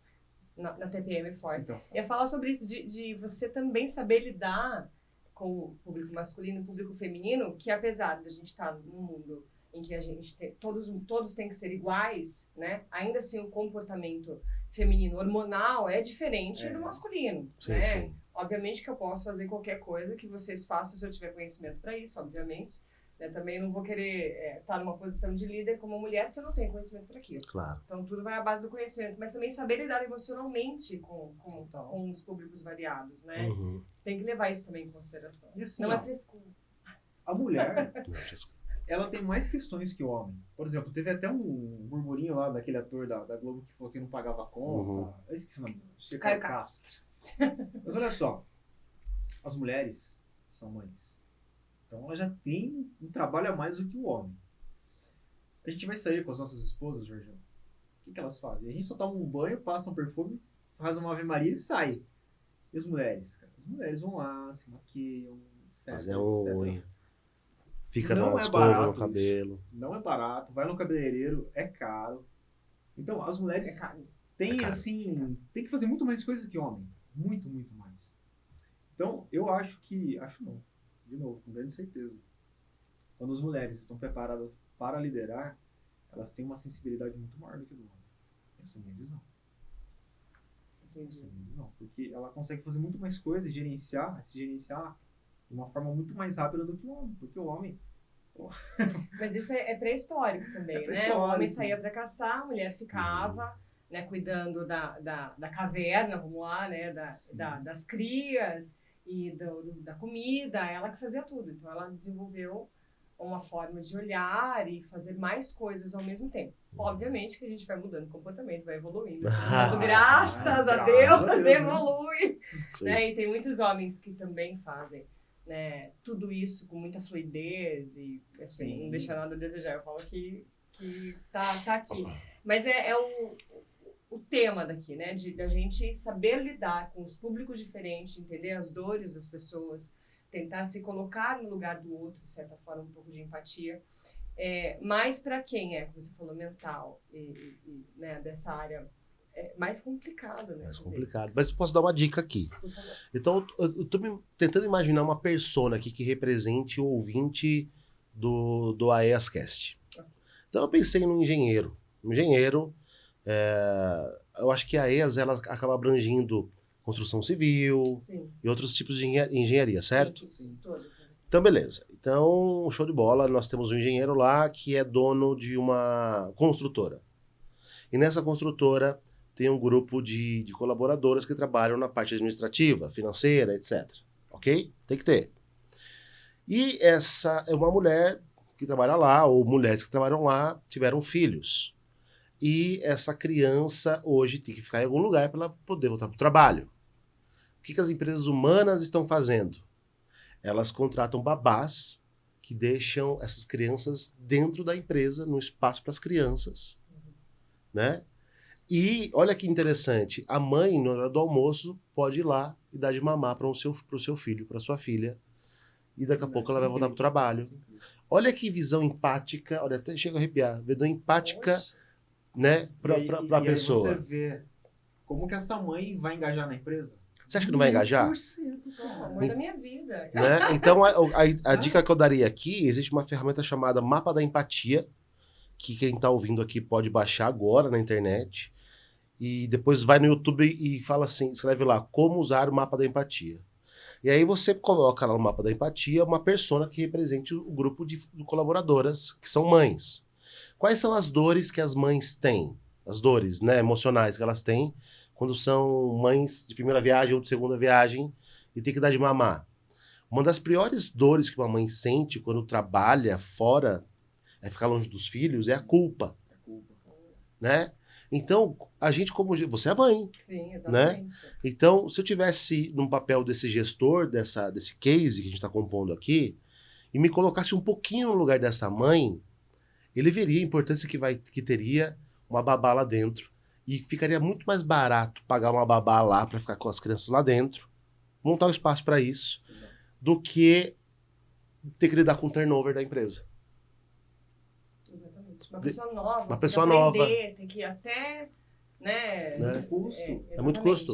Na TPM forte. Então, Eu ia falar sobre isso, de você também saber lidar com o público masculino e o público feminino, que apesar de a gente estar num mundo em que a gente tem, todos têm que ser iguais, né? Ainda assim o comportamento feminino hormonal é diferente do masculino. Sim, né? sim. Obviamente que eu posso fazer qualquer coisa que vocês façam se eu tiver conhecimento para isso, obviamente. Né? Também não vou querer estar numa posição de líder como mulher se eu não tenho conhecimento para aquilo. Claro. Então, tudo vai à base do conhecimento, mas também saber lidar emocionalmente com os públicos variados, né? Uhum. Tem que levar isso também em consideração. e assim, Não ó, é frescura. a mulher, Não, Jesus. ela tem mais questões que o homem. Por exemplo, teve até um burburinho lá daquele ator da Globo que falou que não pagava a conta. Uhum. Eu esqueci o nome. Caio Castro. Mas olha só, as mulheres são mães. Então ela já tem um trabalho a mais do que o homem. A gente vai sair com as nossas esposas, Jorginho. O que elas fazem? A gente só toma um banho, passa um perfume, faz uma Ave Maria e sai. E as mulheres, cara? As mulheres vão lá, se maquiam, etc, Fazer etc. unha. Fica Não na é escova barato no isso. cabelo. Não é barato, vai no cabeleireiro, é caro. Então as mulheres É caro mesmo. tem É caro. assim, tem que fazer muito mais coisa que homem. Muito, muito mais. Então, eu acho não, de novo, com grande certeza. Quando as mulheres estão preparadas para liderar, elas têm uma sensibilidade muito maior do que a do homem. Essa é a minha visão. Entendi. Essa é a minha visão. Porque ela consegue fazer muito mais coisas, se gerenciar de uma forma muito mais rápida do que o homem. Porque o homem, Mas isso é pré-histórico também, É né? pré-histórico. O homem saía para caçar, a mulher ficava, né, cuidando da caverna, vamos lá, né? Sim. Das crias. e da comida, ela que fazia tudo. Então, ela desenvolveu uma forma de olhar e fazer mais coisas ao mesmo tempo. Obviamente que a gente vai mudando o comportamento, vai evoluindo. Graças a Deus, evolui. Né? E tem muitos homens que também fazem, né, tudo isso com muita fluidez e assim, não deixa nada a desejar. Eu falo que tá aqui. Mas é o tema daqui, né? Da gente saber lidar com os públicos diferentes, entender as dores das pessoas, tentar se colocar no lugar do outro, de certa forma, um pouco de empatia. Mas para quem como você falou, mental e né, dessa área, é mais complicado, né? Mais complicado. Mas posso dar uma dica aqui. Então, eu tô tentando imaginar uma persona aqui que represente o ouvinte do AEScast. Então, eu pensei num engenheiro. Eu acho que a AES, ela acaba abrangindo construção civil, sim, e outros tipos de engenharia, certo? Sim, todas. Então, beleza. Então, show de bola. Nós temos um engenheiro lá que é dono de uma construtora. E nessa construtora tem um grupo de colaboradoras que trabalham na parte administrativa, financeira, etc. Ok? Tem que ter. E essa é uma mulher que trabalha lá, ou mulheres que trabalham lá, tiveram filhos. E essa criança hoje tem que ficar em algum lugar para ela poder voltar para o trabalho. O que as empresas humanas estão fazendo? Elas contratam babás que deixam essas crianças dentro da empresa, no espaço para as crianças, né? E olha que interessante, a mãe, na hora do almoço, pode ir lá e dar de mamar para o seu filho, para sua filha, e daqui a pouco ela vai voltar para o trabalho. Olha que visão empática, olha, até chega a arrepiar, visão empática, né, para a pessoa. Aí você vê como que essa mãe vai engajar na empresa. Você acha que não vai engajar? 100%, amor da minha vida. Né? Então, a dica que eu daria aqui, existe uma ferramenta chamada Mapa da Empatia, que quem está ouvindo aqui pode baixar agora na internet, e depois vai no YouTube e fala assim, escreve lá, como usar o Mapa da Empatia. E aí você coloca lá no Mapa da Empatia uma persona que represente o grupo de colaboradoras, que são mães. Quais são as dores que as mães têm? As dores, né, emocionais que elas têm quando são mães de primeira viagem ou de segunda viagem e tem que dar de mamar. Uma das piores dores que uma mãe sente quando trabalha fora, é ficar longe dos filhos, é a culpa. Né? Então, a gente como... Você é mãe. Sim, exatamente. Né? Então, se eu tivesse num papel desse gestor, desse case que a gente está compondo aqui, e me colocasse um pouquinho no lugar dessa mãe, ele veria a importância que teria uma babá lá dentro. E ficaria muito mais barato pagar uma babá lá para ficar com as crianças lá dentro, montar um espaço para isso, do que ter que lidar com o turnover da empresa. Exatamente. Uma pessoa nova. Uma pessoa aprender, nova. Tem que ir até... Né? É muito custo.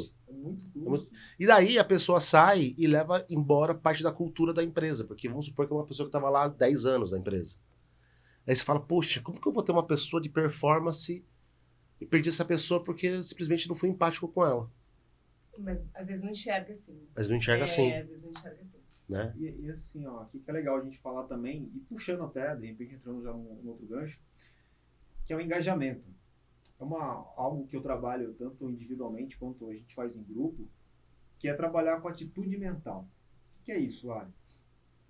E daí a pessoa sai e leva embora parte da cultura da empresa. Porque vamos supor que é uma pessoa que estava lá há 10 anos na empresa. Aí você fala, poxa, como que eu vou ter uma pessoa de performance e perdi essa pessoa porque eu simplesmente não fui empático com ela? Mas às vezes não enxerga assim. Mas não enxerga assim. Às vezes não enxerga assim. Né? E assim, ó, aqui que é legal a gente falar também, e puxando até, de repente entrando já num outro gancho, que é o engajamento. É algo que eu trabalho tanto individualmente quanto a gente faz em grupo, que é trabalhar com atitude mental. O que é isso, Lari?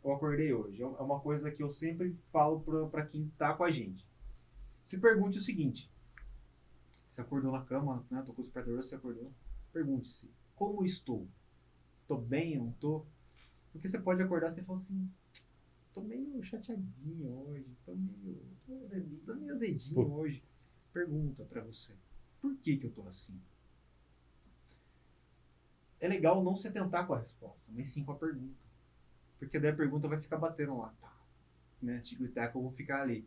Eu acordei hoje. É uma coisa que eu sempre falo para quem está com a gente. Se pergunte o seguinte. Você acordou na cama, né? Tô com os pés, você acordou. Pergunte-se, como estou? Tô bem, não tô? Porque você pode acordar e você fala assim, tô meio chateadinho hoje, tô meio azedinho hoje. Pergunta para você, por que eu tô assim? É legal não se tentar com a resposta, mas sim com a pergunta. Porque daí a pergunta vai ficar batendo lá, tá? Né? Tico e teco, eu vou ficar ali.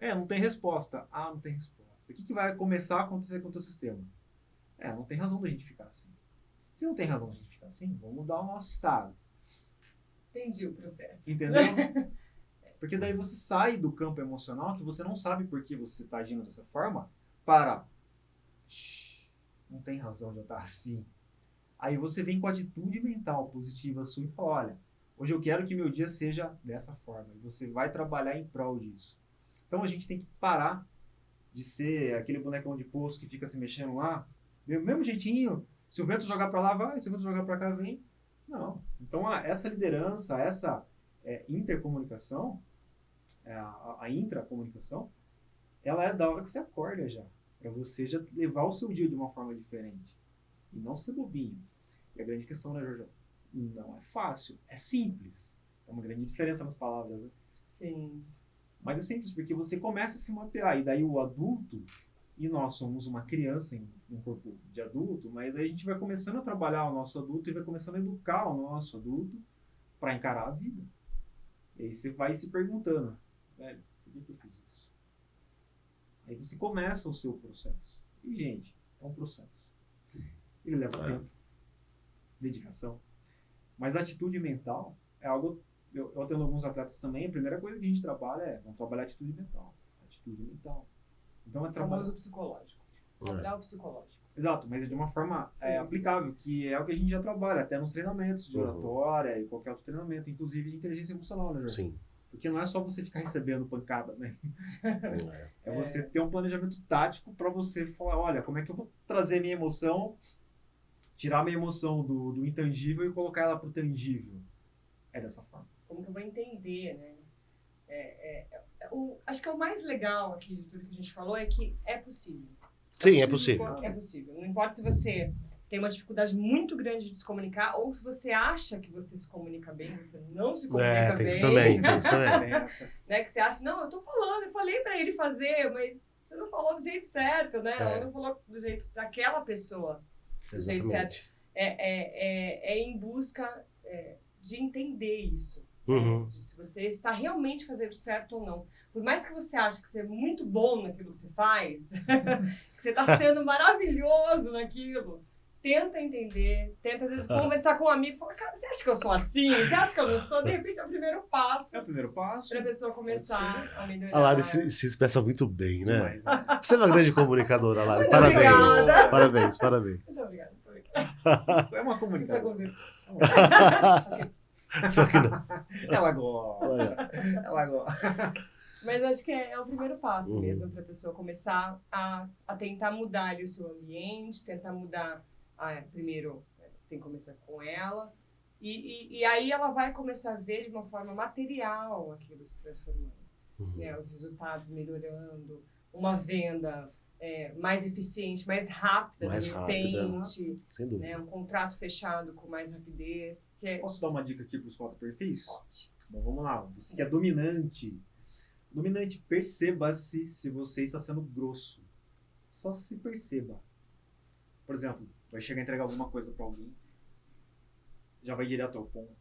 Não tem resposta. Ah, não tem resposta. O que vai começar a acontecer com o teu sistema? Não tem razão da gente ficar assim. Se não tem razão da gente ficar assim, vamos mudar o nosso estado. Entendi o processo. Entendeu? Porque daí você sai do campo emocional, que você não sabe por que você está agindo dessa forma, para... Não tem razão de eu estar assim. Aí você vem com a atitude mental positiva sua e fala, olha, hoje eu quero que meu dia seja dessa forma. E você vai trabalhar em prol disso. Então a gente tem que parar de ser aquele bonecão de poço que fica se mexendo lá, do mesmo jeitinho. Se o vento jogar para lá, vai. Se o vento jogar para cá, vem. Não. Então, essa liderança, essa intercomunicação, a intracomunicação, ela é da hora que você acorda já. Para você já levar o seu dia de uma forma diferente. E não ser bobinho. E a grande questão, né, Jorge? Não é fácil. É simples. É uma grande diferença nas palavras, né? Sim. Mas é simples, porque você começa a se mapear. E daí o adulto, e nós somos uma criança em um corpo de adulto, mas aí a gente vai começando a trabalhar o nosso adulto e vai começando a educar o nosso adulto para encarar a vida. E aí você vai se perguntando, velho, por que eu fiz isso? Aí você começa o seu processo. E, gente, é um processo. Ele leva tempo, dedicação. Mas a atitude mental é algo... Eu atendo alguns atletas também, a primeira coisa que a gente trabalha vamos trabalhar atitude mental. Atitude mental. Então O famoso psicológico. Trabalhar o psicológico. Exato, mas é de uma forma aplicável, que é o que a gente já trabalha, até nos treinamentos de oratória e qualquer outro treinamento, inclusive de inteligência emocional, né, Jorge? Sim. Porque não é só você ficar recebendo pancada, né? É você ter um planejamento tático para você falar, olha, como é que eu vou trazer minha emoção, tirar minha emoção do intangível e colocar ela pro tangível. É dessa forma. Como que eu vou entender, né? Acho que é o mais legal aqui de tudo que a gente falou é que é possível. Sim, é possível. É possível. Não importa se você tem uma dificuldade muito grande de se comunicar ou se você acha que você se comunica bem, você não se comunica tem bem. isso também, tem isso também. Né? Que você acha, não, eu tô falando, eu falei pra ele fazer, mas você não falou do jeito certo, né? Ou não falou do jeito daquela pessoa. Do jeito certo. É em busca de entender isso. Uhum. De se você está realmente fazendo certo ou não. Por mais que você ache que você é muito bom naquilo que você faz, que você está sendo maravilhoso naquilo, tenta entender, tenta às vezes conversar com um amigo, fala, cara, você acha que eu sou assim? Você acha que eu não sou? De repente é o primeiro passo. É o primeiro passo. Para a pessoa começar a melhorar. A Lari se expressa muito bem, né? Demais, né? Você é uma grande comunicadora, Lari. Muito Parabéns. obrigada. Parabéns, parabéns. Muito obrigada. É uma comunicação. Só que não. Ela gosta. Ela gosta. Mas acho que é o primeiro passo mesmo para a pessoa começar a tentar mudar ali o seu ambiente, tentar mudar. Primeiro tem que começar com ela. E aí ela vai começar a ver de uma forma material aquilo se transformando. Né? Os resultados melhorando, uma venda mais eficiente, mais rápida, mais de repente. rápida, sem dúvida. Né? Um contrato fechado com mais rapidez. Posso dar uma dica aqui para os 4 perfis? Pode. Bom, vamos lá. Você que é dominante. Dominante, perceba-se se você está sendo grosso. Só se perceba. Por exemplo, vai chegar a entregar alguma coisa para alguém, já vai direto ao ponto.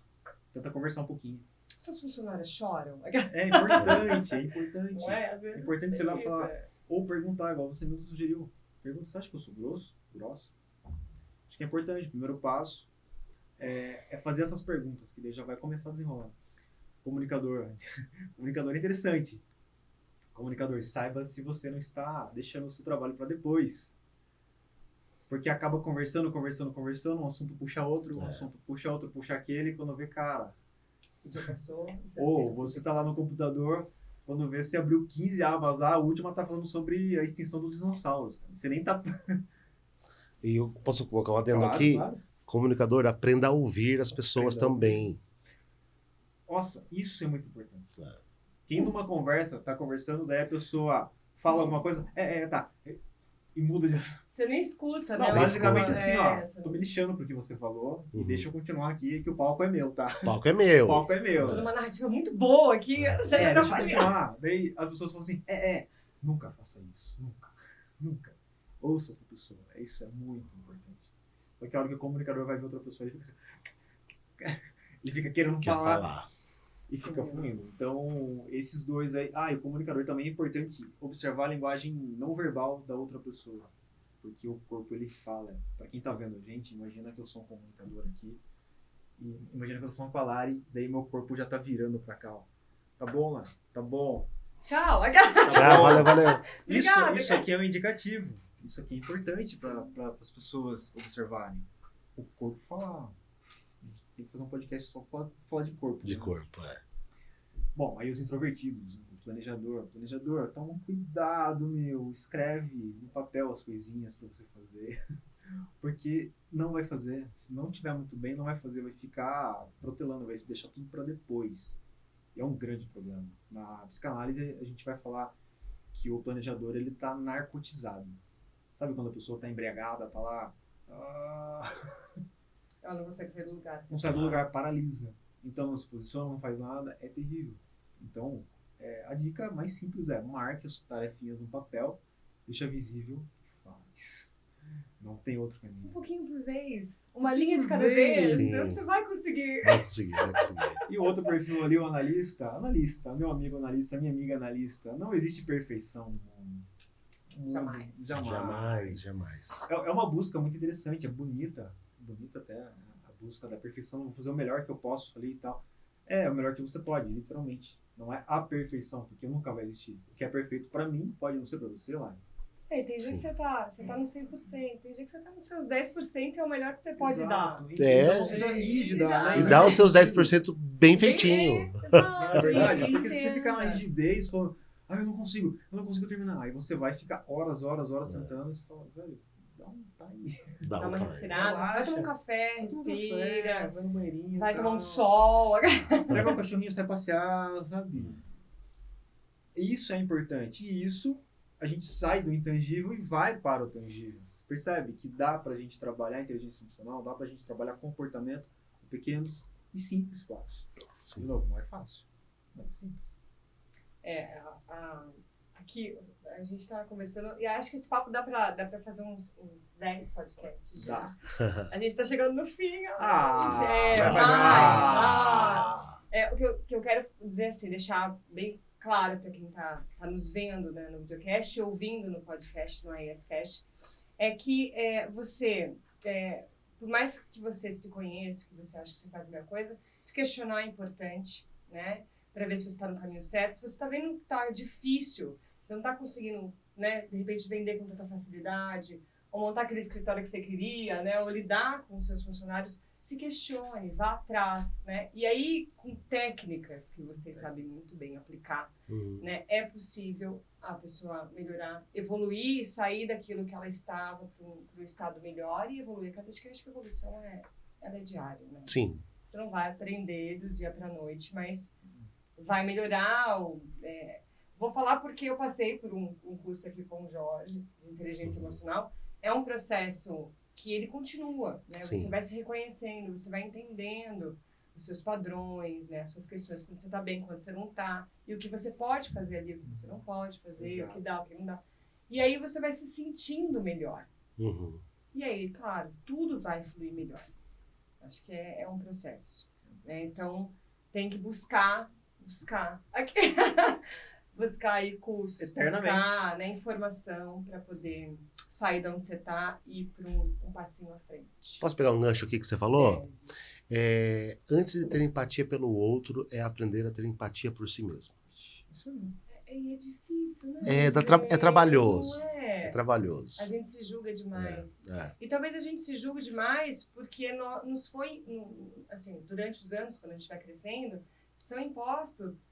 Tenta conversar um pouquinho. Suas funcionárias choram? É importante, é importante. Não é? Às vezes É importante você lá tem falar. isso, Ou perguntar, igual você mesmo sugeriu. Pergunta, você acha que eu sou grosso? Grossa? Acho que é importante. O primeiro passo é fazer essas perguntas, que daí já vai começar a desenrolar. Comunicador. Comunicador é interessante. Comunicador, saiba se você não está deixando o seu trabalho para depois. Porque acaba conversando, um assunto puxa outro, um assunto puxa outro, puxa aquele, e quando vê, cara... Já passou. Ou você tá lá no computador, quando vê, você abriu 15 abas, a última tá falando sobre a extinção dos dinossauros. Você nem tá... E eu posso colocar um adendo Claro, aqui? claro. Comunicador, aprenda a ouvir as pessoas também. Nossa, isso é muito importante. Quem numa conversa, tá conversando, daí a pessoa fala alguma coisa, tá, e muda de... Você nem escuta, né? Não, basicamente escuta. assim, ó, tô me lixando pro que você falou, e deixa eu continuar aqui, que o palco é meu, tá? O palco é meu. O palco é meu. Tô numa narrativa muito boa aqui. Deixa eu continuar. Daí as pessoas falam assim, nunca faça isso, nunca. Ouça outra pessoa, isso é muito importante. Só que a hora que o comunicador vai ver outra pessoa, ele fica assim, ele fica querendo falar. E fica fluindo. Então, esses dois aí... e o comunicador também é importante observar a linguagem não verbal da outra pessoa. Porque o corpo, ele fala. Pra quem tá vendo a gente, imagina que eu sou um comunicador aqui. E imagina que eu tô falando com a Lari, daí meu corpo já tá virando pra cá, ó. Tá bom, Lari? Tá bom. Tchau. Tchau, valeu. Isso aqui é um indicativo. Isso aqui é importante para as pessoas observarem. O corpo falar. Tem que fazer um podcast só para falar de corpo. De né? corpo, Bom, aí os introvertidos, o planejador. Planejador, toma um cuidado, meu. Escreve no papel as coisinhas para você fazer. Porque não vai fazer. Se não tiver muito bem, não vai fazer. Vai ficar protelando, vai deixar tudo para depois. E é um grande problema. Na psicanálise, a gente vai falar que o planejador, ele tá narcotizado. Sabe quando a pessoa tá embriagada, tá lá... Ela não consegue sair do lugar. Não sai do lugar, paralisa. Então não se posiciona, não faz nada, é terrível. Então, a dica mais simples é marque as tarefinhas no papel, deixa visível e faz. Não tem outro Um caminho. pouquinho por vez. Uma linha de cada vez. vez. Sim. Você vai conseguir. Vai conseguir. E o outro perfil ali, o analista, meu amigo analista, minha amiga analista, não existe perfeição no mundo. Jamais. Jamais. É uma busca muito interessante, é bonita até a busca da perfeição, vou fazer o melhor que eu posso ali e tal. É o melhor que você pode, literalmente. Não é a perfeição, porque nunca vai existir. O que é perfeito pra mim pode não ser pra você lá. Tem dia que você tá no 100%, tem dia que você tá nos seus 10% é o melhor que você pode Exato. dar. Então não seja rígida, Exato. E né? dá os seus 10% bem feitinho. Exato. Não é verdade? E Porque se você ficar na entenda. rigidez, falando, eu não consigo terminar. Aí você vai ficar horas tentando e você fala, velho, dá um time. Dá Dá uma time. respirada, vai Relaxa. tomar um café, respira, Vai no banheirinho. vai tomar um tal. sol. Leva o cachorrinho, sai passear, sabe? Isso é importante. E isso, a gente sai do intangível e vai para o tangível. Você percebe que dá pra gente trabalhar a inteligência emocional, dá pra gente trabalhar comportamento em pequenos e simples passos. Sim. De novo, não é fácil, mas é simples. Aqui a gente tá conversando e acho que esse papo dá pra fazer uns 10 podcasts, Dá. gente. A gente tá chegando no fim. Ah, O que eu quero dizer assim, deixar bem claro para quem tá nos vendo, né, no videocast e ouvindo no podcast, no AEScast, é que você, por mais que você se conheça, que você acha que você faz a melhor coisa, se questionar é importante, né, para ver se você está no caminho certo. Se você está vendo que tá difícil, você não está conseguindo, né, de repente vender com tanta facilidade, ou montar aquele escritório que você queria, né, ou lidar com os seus funcionários, se questione, vá atrás, né? E aí, com técnicas que você sabe muito bem aplicar, né? É possível a pessoa melhorar, evoluir, sair daquilo que ela estava para um estado melhor e evoluir. Cada dia que eu acho que a evolução ela é diária, né? Sim. Você não vai aprender do dia para a noite, mas vai melhorar. Vou falar porque eu passei por um curso aqui com o Jorge, de inteligência emocional. É um processo que ele continua, né? Sim. Você vai se reconhecendo, você vai entendendo os seus padrões, né? As suas questões, quando você tá bem, quando você não tá, e o que você pode fazer ali, o que você não pode fazer, Exato. o que dá, o que não dá. E aí você vai se sentindo melhor. Uhum. E aí, claro, tudo vai fluir melhor. Acho que é um processo, né? Então, tem que buscar aqui. Buscar aí cursos, Eternamente. buscar, né, informação para poder sair de onde você está e ir para um passinho à frente. Posso pegar um gancho aqui que você falou? Antes de ter empatia pelo outro, é aprender a ter empatia por si mesmo. Isso aí. É difícil, né? É trabalhoso. Não É trabalhoso. A gente se julga demais. É. E talvez a gente se julgue demais porque nos foi, assim, durante os anos, quando a gente vai crescendo, são impostos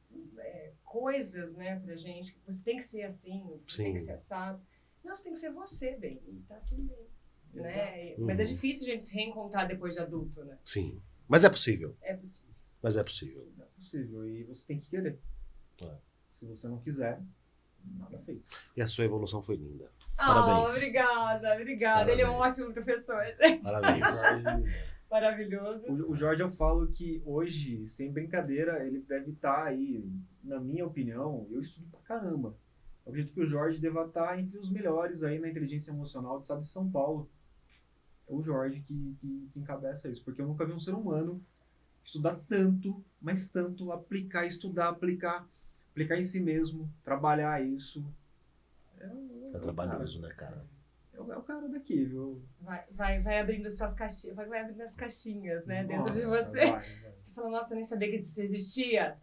coisas, né, pra gente. Você tem que ser assim, você tem que ser assado. Não, você tem que ser você, bem. E tá tudo bem. Né? Mas é difícil a gente se reencontrar depois de adulto, né? Sim. Mas é possível. É possível. Mas é possível. É possível. E você tem que querer. Se você não quiser, nada feito. E a sua evolução foi linda. Ah, Parabéns. Obrigada. Parabéns. Ele é um ótimo professor, gente. Parabéns. Maravilhoso. O Jorge, eu falo que hoje, sem brincadeira, ele deve estar aí, na minha opinião, eu estudo pra caramba. Eu acredito que o Jorge deva estar entre os melhores aí na inteligência emocional do estado de São Paulo. É o Jorge que encabeça isso, porque eu nunca vi um ser humano estudar tanto, mas tanto, aplicar, estudar, aplicar em si mesmo, trabalhar isso. É trabalhoso, né, cara? É o cara daqui, viu? Vai abrindo suas caixinhas, vai abrindo as caixinhas, né, dentro de Nossa, você. vai. Você fala, nossa, eu nem sabia que isso existia.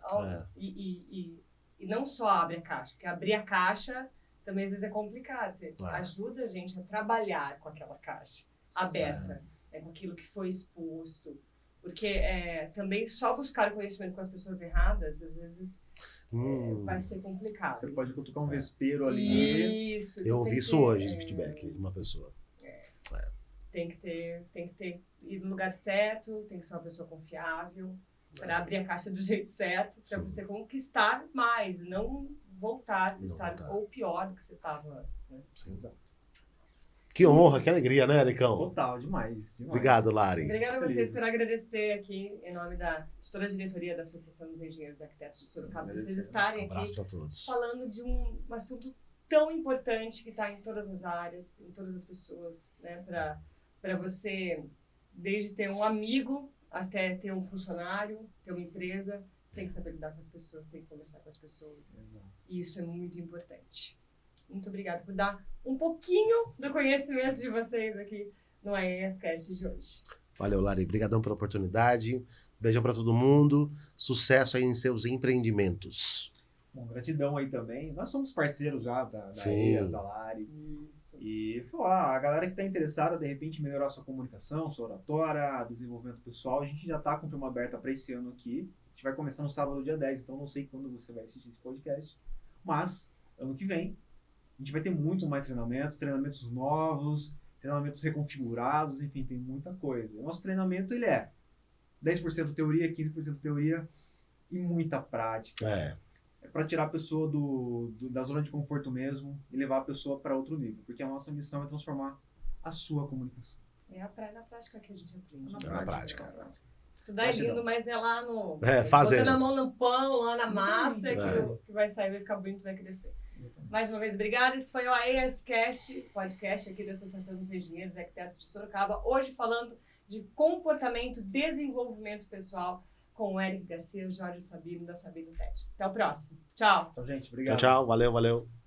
E não só abre a caixa, porque abrir a caixa também às vezes é complicado. Você ajuda a gente a trabalhar com aquela caixa aberta, com aquilo que foi exposto. Porque também só buscar o conhecimento com as pessoas erradas, às vezes vai ser complicado. Você pode cutucar um vespeiro ali. Isso. Eu ouvi isso hoje de feedback de uma pessoa. tem que ter ir no lugar certo, tem que ser uma pessoa confiável, para abrir a caixa do jeito certo, para você conquistar mais, não voltar, estar ou pior do que você estava antes. Né? Sim. Exato. Que honra, que alegria, né, Ericão? Total, demais. Obrigado, Lari. Obrigada a vocês por agradecer aqui, em nome de toda a diretoria da Associação dos Engenheiros e Arquitetos de Sorocaba, vocês estarem aqui pra todos. falando de um assunto tão importante que está em todas as áreas, em todas as pessoas, né? Para você, desde ter um amigo até ter um funcionário, ter uma empresa, você tem que saber lidar com as pessoas, tem que conversar com as pessoas. Exato. E isso é muito importante. Muito obrigada por dar um pouquinho do conhecimento de vocês aqui no AEScast de hoje. Valeu, Lari. Obrigadão pela oportunidade. Beijão para todo mundo. Sucesso aí em seus empreendimentos. Bom, gratidão aí também. Nós somos parceiros já da Sim. AES, da Lari. Isso. E falar, a galera que está interessada, de repente, em melhorar sua comunicação, sua oratória, desenvolvimento pessoal, a gente já está com turma aberta para esse ano aqui. A gente vai começar no sábado, dia 10, então não sei quando você vai assistir esse podcast. Mas, ano que vem, a gente vai ter muito mais treinamentos novos, treinamentos reconfigurados, enfim, tem muita coisa. O nosso treinamento, ele é 10% teoria, 15% teoria e muita prática. É para tirar a pessoa da zona de conforto mesmo e levar a pessoa para outro nível. Porque a nossa missão é transformar a sua comunicação. É na prática que a gente aprende. Na prática. Estudar é lindo, mas é lá no... fazendo. Botando a mão no pão, lá na massa, que vai sair, vai ficar bonito, vai crescer. Mais uma vez, obrigada. Esse foi o AEScast, podcast aqui da Associação dos Engenheiros e Arquitetos de Sorocaba. Hoje falando de comportamento, desenvolvimento pessoal, com o Eric Garcia e o Jorge Sabino, da Sabino Tech. Até o próximo. Tchau. Então, gente, obrigado. Tchau, tchau. Valeu, valeu.